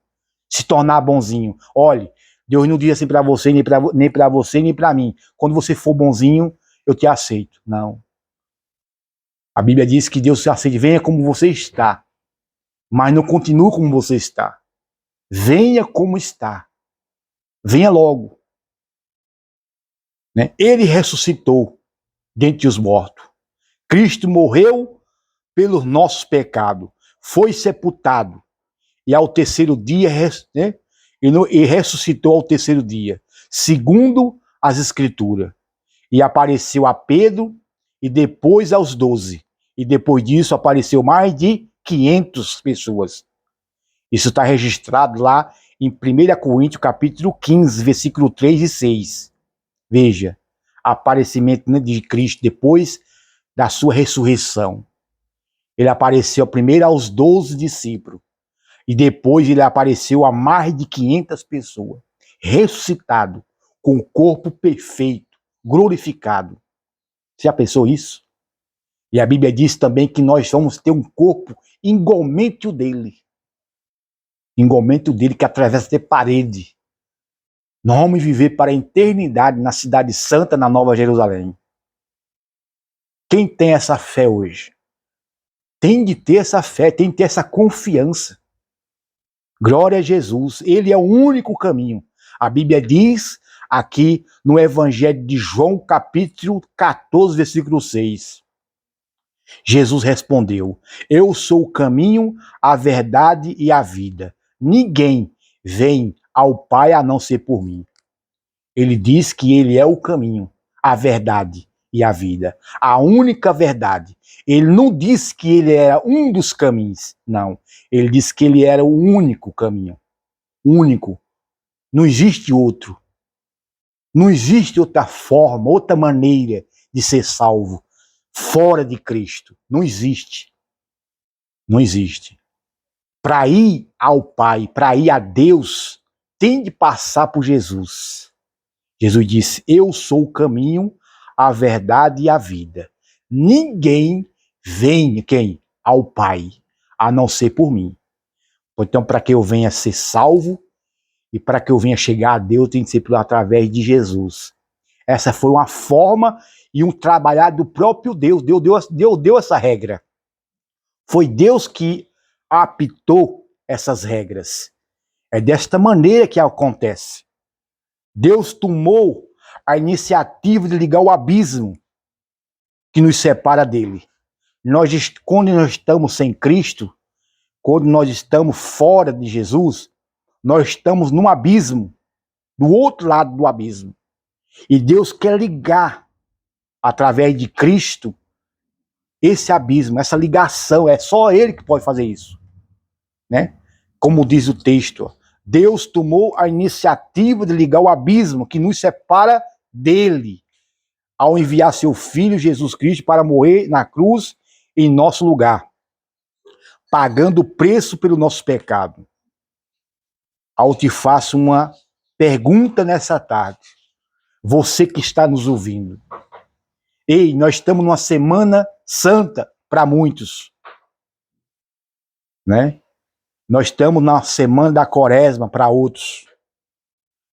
se tornar bonzinho. Olhe, Deus não diz assim para você, nem para você, nem para mim. Quando você for bonzinho, eu te aceito. Não. A Bíblia diz que Deus se aceita, venha como você está, mas não continue como você está. Venha como está. Venha logo. Né? Ele ressuscitou dentre os mortos. Cristo morreu pelos nossos pecados. Foi sepultado. E ao terceiro dia, né? E ressuscitou ao terceiro dia, segundo as Escrituras. E apareceu a Pedro e depois aos 12. E depois disso apareceu mais de 500 pessoas. Isso está registrado lá em 1 Coríntios capítulo 15, versículo 3 e 6. Veja, aparecimento, né, de Cristo depois da sua ressurreição. Ele apareceu primeiro aos 12 discípulos. E depois ele apareceu a mais de 500 pessoas. Ressuscitado, com o corpo perfeito, glorificado. Você já pensou isso? E a Bíblia diz também que nós vamos ter um corpo igualmente o dele. Igualmente o dele, que atravessa a parede. Nós vamos viver para a eternidade na cidade santa, na Nova Jerusalém. Quem tem essa fé hoje? Tem de ter essa fé, tem de ter essa confiança. Glória a Jesus, ele é o único caminho. A Bíblia diz aqui no Evangelho de João, capítulo 14, versículo 6. Jesus respondeu: eu sou o caminho, a verdade e a vida. Ninguém vem ao Pai a não ser por mim. Ele diz que ele é o caminho, a verdade e a vida. A única verdade. Ele não disse que ele era um dos caminhos, não. Ele disse que ele era o único caminho. Único. Não existe outro. Não existe outra forma, outra maneira de ser salvo fora de Cristo. Não existe. Não existe. Para ir ao Pai, para ir a Deus, tem de passar por Jesus. Jesus disse: eu sou o caminho, a verdade e a vida. Ninguém vem, quem? Ao Pai, a não ser por mim. Então, para que eu venha ser salvo e para que eu venha chegar a Deus, tem que ser através de Jesus. Essa foi uma forma e um trabalhar do próprio Deus. Deus deu essa regra. Foi Deus que apitou essas regras. É desta maneira que acontece. Deus tomou a iniciativa de ligar o abismo que nos separa dele. Quando nós estamos sem Cristo, quando nós estamos fora de Jesus, nós estamos num abismo, do outro lado do abismo. E Deus quer ligar, através de Cristo, esse abismo, essa ligação. É só Ele que pode fazer isso. Né? Como diz o texto, Deus tomou a iniciativa de ligar o abismo que nos separa dele, ao enviar seu Filho Jesus Cristo para morrer na cruz em nosso lugar, pagando o preço pelo nosso pecado. Eu te faço uma pergunta nessa tarde, você que está nos ouvindo. Ei, nós estamos numa semana santa para muitos, né? Nós estamos na semana da Quaresma para outros.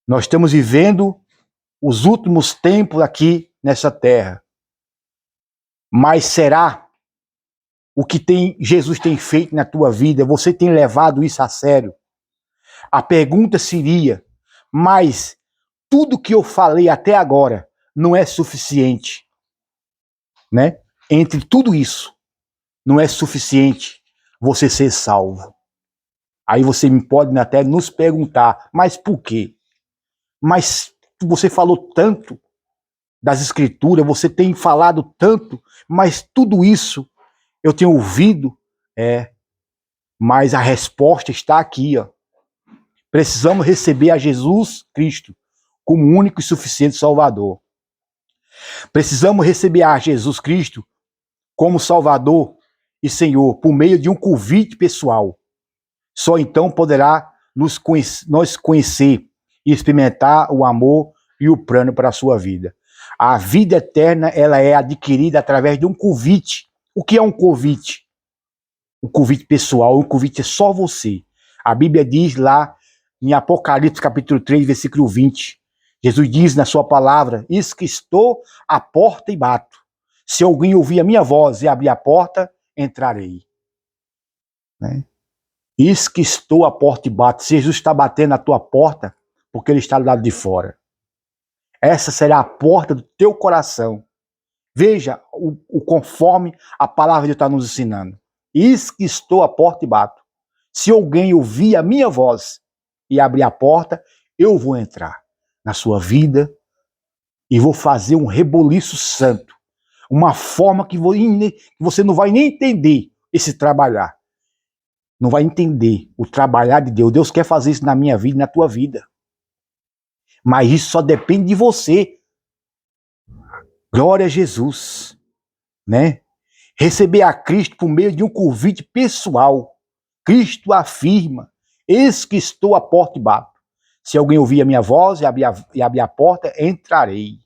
Nós estamos vivendo os últimos tempos aqui nessa terra. Mas será o que Jesus tem feito na tua vida? Você tem levado isso a sério? A pergunta seria, mas tudo que eu falei até agora não é suficiente, né? Entre tudo isso, não é suficiente você ser salvo. Aí você pode até nos perguntar, mas por quê? Mas você falou tanto das Escrituras, você tem falado tanto, mas tudo isso eu tenho ouvido, mas a resposta está aqui, ó. Precisamos receber a Jesus Cristo como único e suficiente Salvador. Precisamos receber a Jesus Cristo como Salvador e Senhor, por meio de um convite pessoal. Só então poderá nós conhecer e experimentar o amor e o plano para a sua vida. A vida eterna, ela é adquirida através de um convite. O que é um convite? Um convite pessoal, um convite é só você. A Bíblia diz lá em Apocalipse capítulo 3, versículo 20, Jesus diz na sua palavra: eis que estou à porta e bato. Se alguém ouvir a minha voz e abrir a porta, entrarei. Né? Eis que estou à porta e bato. Se Jesus está batendo na tua porta, porque ele está do lado de fora. Essa será a porta do teu coração. Veja o conforme a palavra de Deus está nos ensinando. Eis que estou à porta e bato. Se alguém ouvir a minha voz e abrir a porta, eu vou entrar na sua vida e vou fazer um reboliço santo. Uma forma que você não vai nem entender esse trabalhar. Não vai entender o trabalhar de Deus. Deus quer fazer isso na minha vida e na tua vida. Mas isso só depende de você. Glória a Jesus. Né? Receber a Cristo por meio de um convite pessoal. Cristo afirma: eis que estou à porta e bato. Se alguém ouvir a minha voz e abrir a porta, entrarei.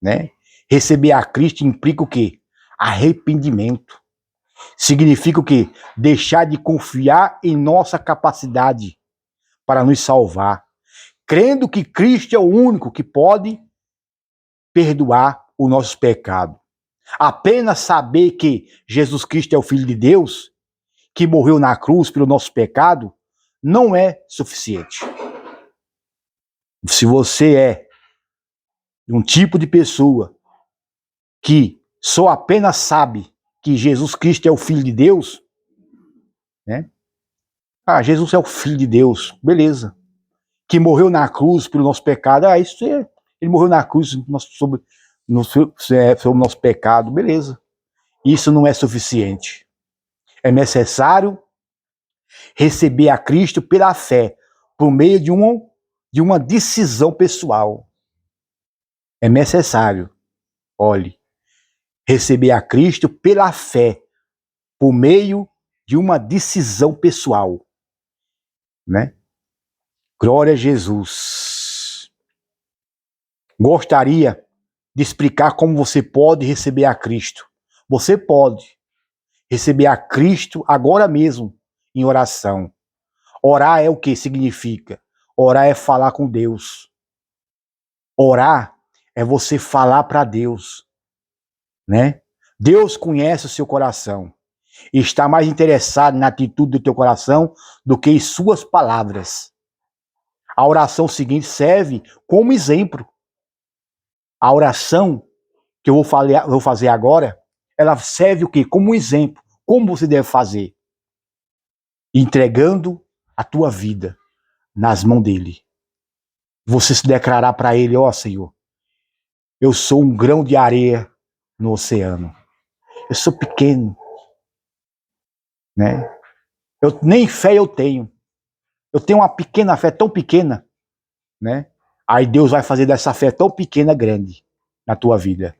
Né? Receber a Cristo implica o quê? Arrependimento. Significa o quê? Deixar de confiar em nossa capacidade para nos salvar. Crendo que Cristo é o único que pode perdoar o nosso pecado. Apenas saber que Jesus Cristo é o Filho de Deus, que morreu na cruz pelo nosso pecado, não é suficiente. Se você é um tipo de pessoa que só apenas sabe que Jesus Cristo é o Filho de Deus, né? Ah, Jesus é o Filho de Deus, beleza. Que morreu na cruz pelo nosso pecado, isso é, ele morreu na cruz sobre o nosso pecado, beleza. Isso não é suficiente. É necessário receber a Cristo pela fé, por meio de uma decisão pessoal. É necessário, olhe, receber a Cristo pela fé, por meio de uma decisão pessoal. Né? Glória a Jesus. Gostaria de explicar como você pode receber a Cristo. Você pode receber a Cristo agora mesmo, em oração. Orar é o que significa? Orar é falar com Deus. Orar é você falar para Deus, né? Deus conhece o seu coração e está mais interessado na atitude do teu coração do que em suas palavras. A oração seguinte serve como exemplo. A oração que eu vou fazer agora, ela serve o quê? Como um exemplo. Como você deve fazer? Entregando a tua vida nas mãos dele. Você se declarar para ele: ó Senhor, eu sou um grão de areia no oceano. Eu sou pequeno, né? Nem fé eu tenho. Eu tenho uma pequena fé, tão pequena, né? Aí Deus vai fazer dessa fé tão pequena grande na tua vida.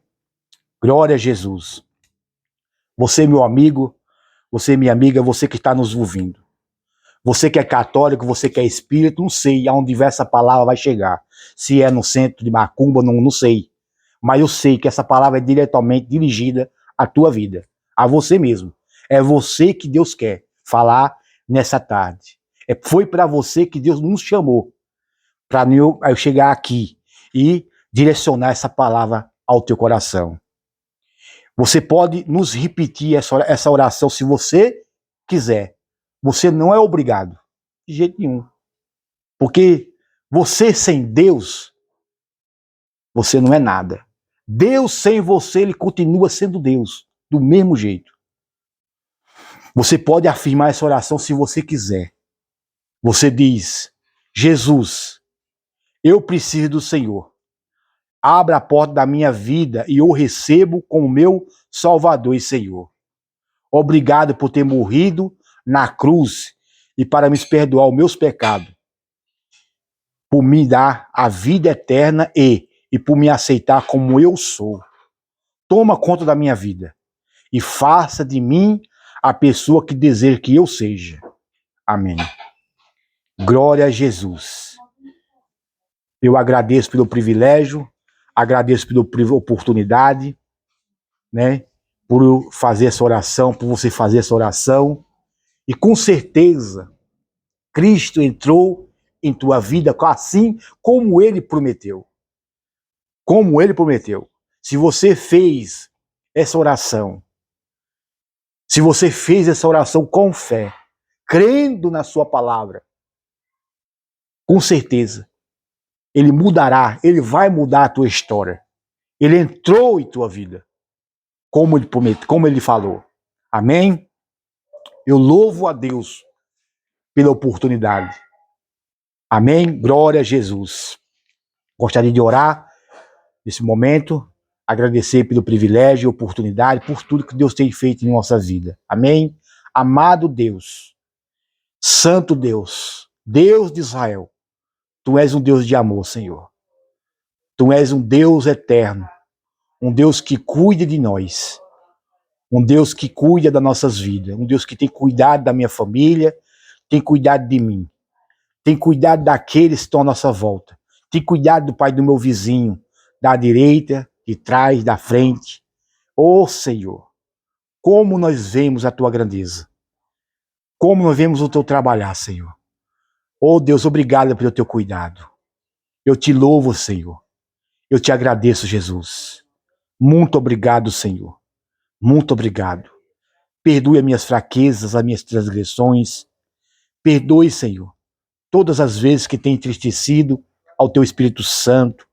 Glória a Jesus. Você, meu amigo, você, minha amiga, você que está nos ouvindo. Você que é católico, você que é espírita, não sei aonde essa palavra vai chegar. Se é no centro de Macumba, não sei. Mas eu sei que essa palavra é diretamente dirigida à tua vida, a você mesmo. É você que Deus quer falar nessa tarde. Foi para você que Deus nos chamou, para eu chegar aqui e direcionar essa palavra ao teu coração. Você pode nos repetir essa oração se você quiser. Você não é obrigado, de jeito nenhum. Porque você sem Deus, você não é nada. Deus sem você, ele continua sendo Deus, do mesmo jeito. Você pode afirmar essa oração se você quiser. Você diz: Jesus, eu preciso do Senhor. Abra a porta da minha vida e eu recebo como meu Salvador e Senhor. Obrigado por ter morrido na cruz e para me perdoar os meus pecados. Por me dar a vida eterna e por me aceitar como eu sou. Toma conta da minha vida e faça de mim a pessoa que deseja que eu seja. Amém. Glória a Jesus. Eu agradeço pelo privilégio, agradeço pela oportunidade, né? Por fazer essa oração, por você fazer essa oração. E com certeza, Cristo entrou em tua vida assim como Ele prometeu. Como Ele prometeu. Se você fez essa oração, se você fez essa oração com fé, crendo na sua palavra, com certeza, Ele mudará, Ele vai mudar a tua história. Ele entrou em tua vida, como Ele prometeu, como Ele falou. Amém? Eu louvo a Deus pela oportunidade. Amém? Glória a Jesus. Gostaria de orar nesse momento, agradecer pelo privilégio e oportunidade, por tudo que Deus tem feito em nossa vida. Amém? Amado Deus, Santo Deus, Deus de Israel, Tu és um Deus de amor, Senhor. Tu és um Deus eterno, um Deus que cuida de nós, um Deus que cuida das nossas vidas, um Deus que tem cuidado da minha família, tem cuidado de mim, tem cuidado daqueles que estão à nossa volta, tem cuidado do pai do meu vizinho, da direita, de trás, da frente. Ô Senhor, como nós vemos a Tua grandeza, como nós vemos o Teu trabalhar, Senhor. Ô Deus, obrigado pelo Teu cuidado. Eu te louvo, Senhor. Eu te agradeço, Jesus. Muito obrigado, Senhor. Muito obrigado. Perdoe as minhas fraquezas, as minhas transgressões. Perdoe, Senhor, todas as vezes que tem entristecido ao Teu Espírito Santo.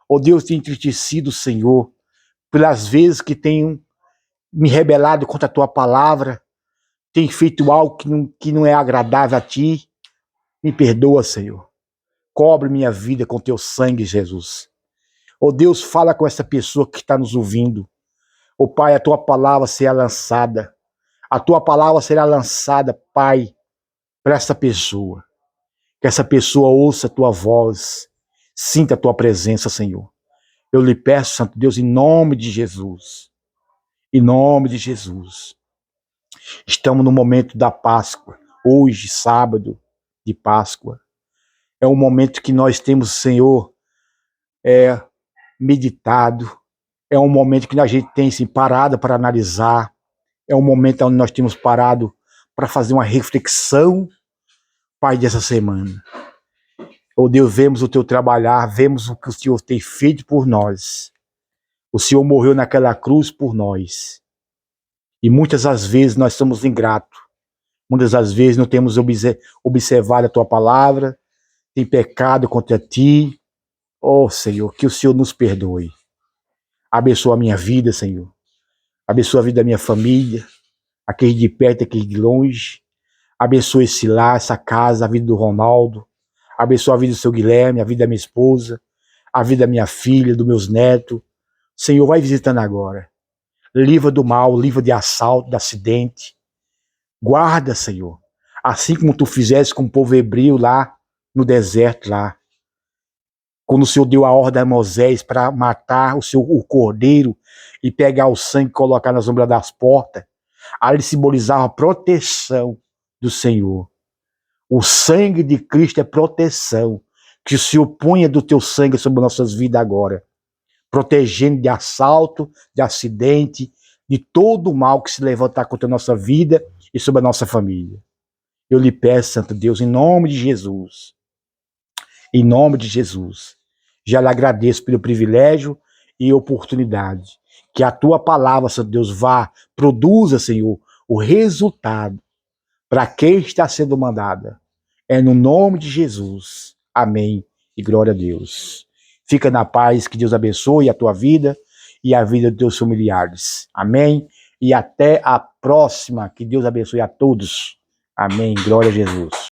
Ó Deus, tem entristecido, Senhor, pelas vezes que tenho me rebelado contra a Tua palavra, tem feito algo que não é agradável a Ti. Me perdoa, Senhor. Cobre minha vida com Teu sangue, Jesus. Ó Deus, fala com essa pessoa que está nos ouvindo. Ó Pai, a Tua palavra será lançada. A Tua palavra será lançada, Pai, para essa pessoa. Que essa pessoa ouça a Tua voz, sinta a Tua presença, Senhor. Eu lhe peço, Santo Deus, em nome de Jesus. Em nome de Jesus. Estamos no momento da Páscoa. Hoje, sábado de Páscoa. É um momento que nós temos, Senhor, meditado. É um momento que a gente tem assim, parado para analisar. É um momento onde nós temos parado para fazer uma reflexão, Pai, dessa semana. Oh Deus, vemos o Teu trabalhar, vemos o que o Senhor tem feito por nós. O Senhor morreu naquela cruz por nós. E muitas das vezes nós somos ingratos. Muitas das vezes não temos observado a Tua palavra, tem pecado contra Ti. Oh Senhor, que o Senhor nos perdoe. Abençoa a minha vida, Senhor. Abençoa a vida da minha família, aqueles de perto, aqueles de longe. Abençoa esse lar, essa casa, a vida do Ronaldo. Abençoa a vida do seu Guilherme, a vida da minha esposa, a vida da minha filha, dos meus netos. Senhor, vai visitando agora. Livra do mal, livra de assalto, de acidente. Guarda, Senhor. Assim como Tu fizeste com o povo hebreu lá no deserto, lá. Quando o Senhor deu a ordem a Moisés para matar o cordeiro e pegar o sangue e colocar na sombra das portas, ali simbolizava a proteção do Senhor. O sangue de Cristo é proteção. Que o Senhor ponha do Teu sangue sobre nossas vidas agora, protegendo de assalto, de acidente, de todo o mal que se levantar contra a nossa vida e sobre a nossa família. Eu lhe peço, Santo Deus, em nome de Jesus, em nome de Jesus, já lhe agradeço pelo privilégio e oportunidade. Que a Tua palavra, Santo Deus, produza, Senhor, o resultado para quem está sendo mandada. É no nome de Jesus. Amém. E glória a Deus. Fica na paz, que Deus abençoe a tua vida e a vida dos teus familiares. Amém. E até a próxima. Que Deus abençoe a todos. Amém. Glória a Jesus.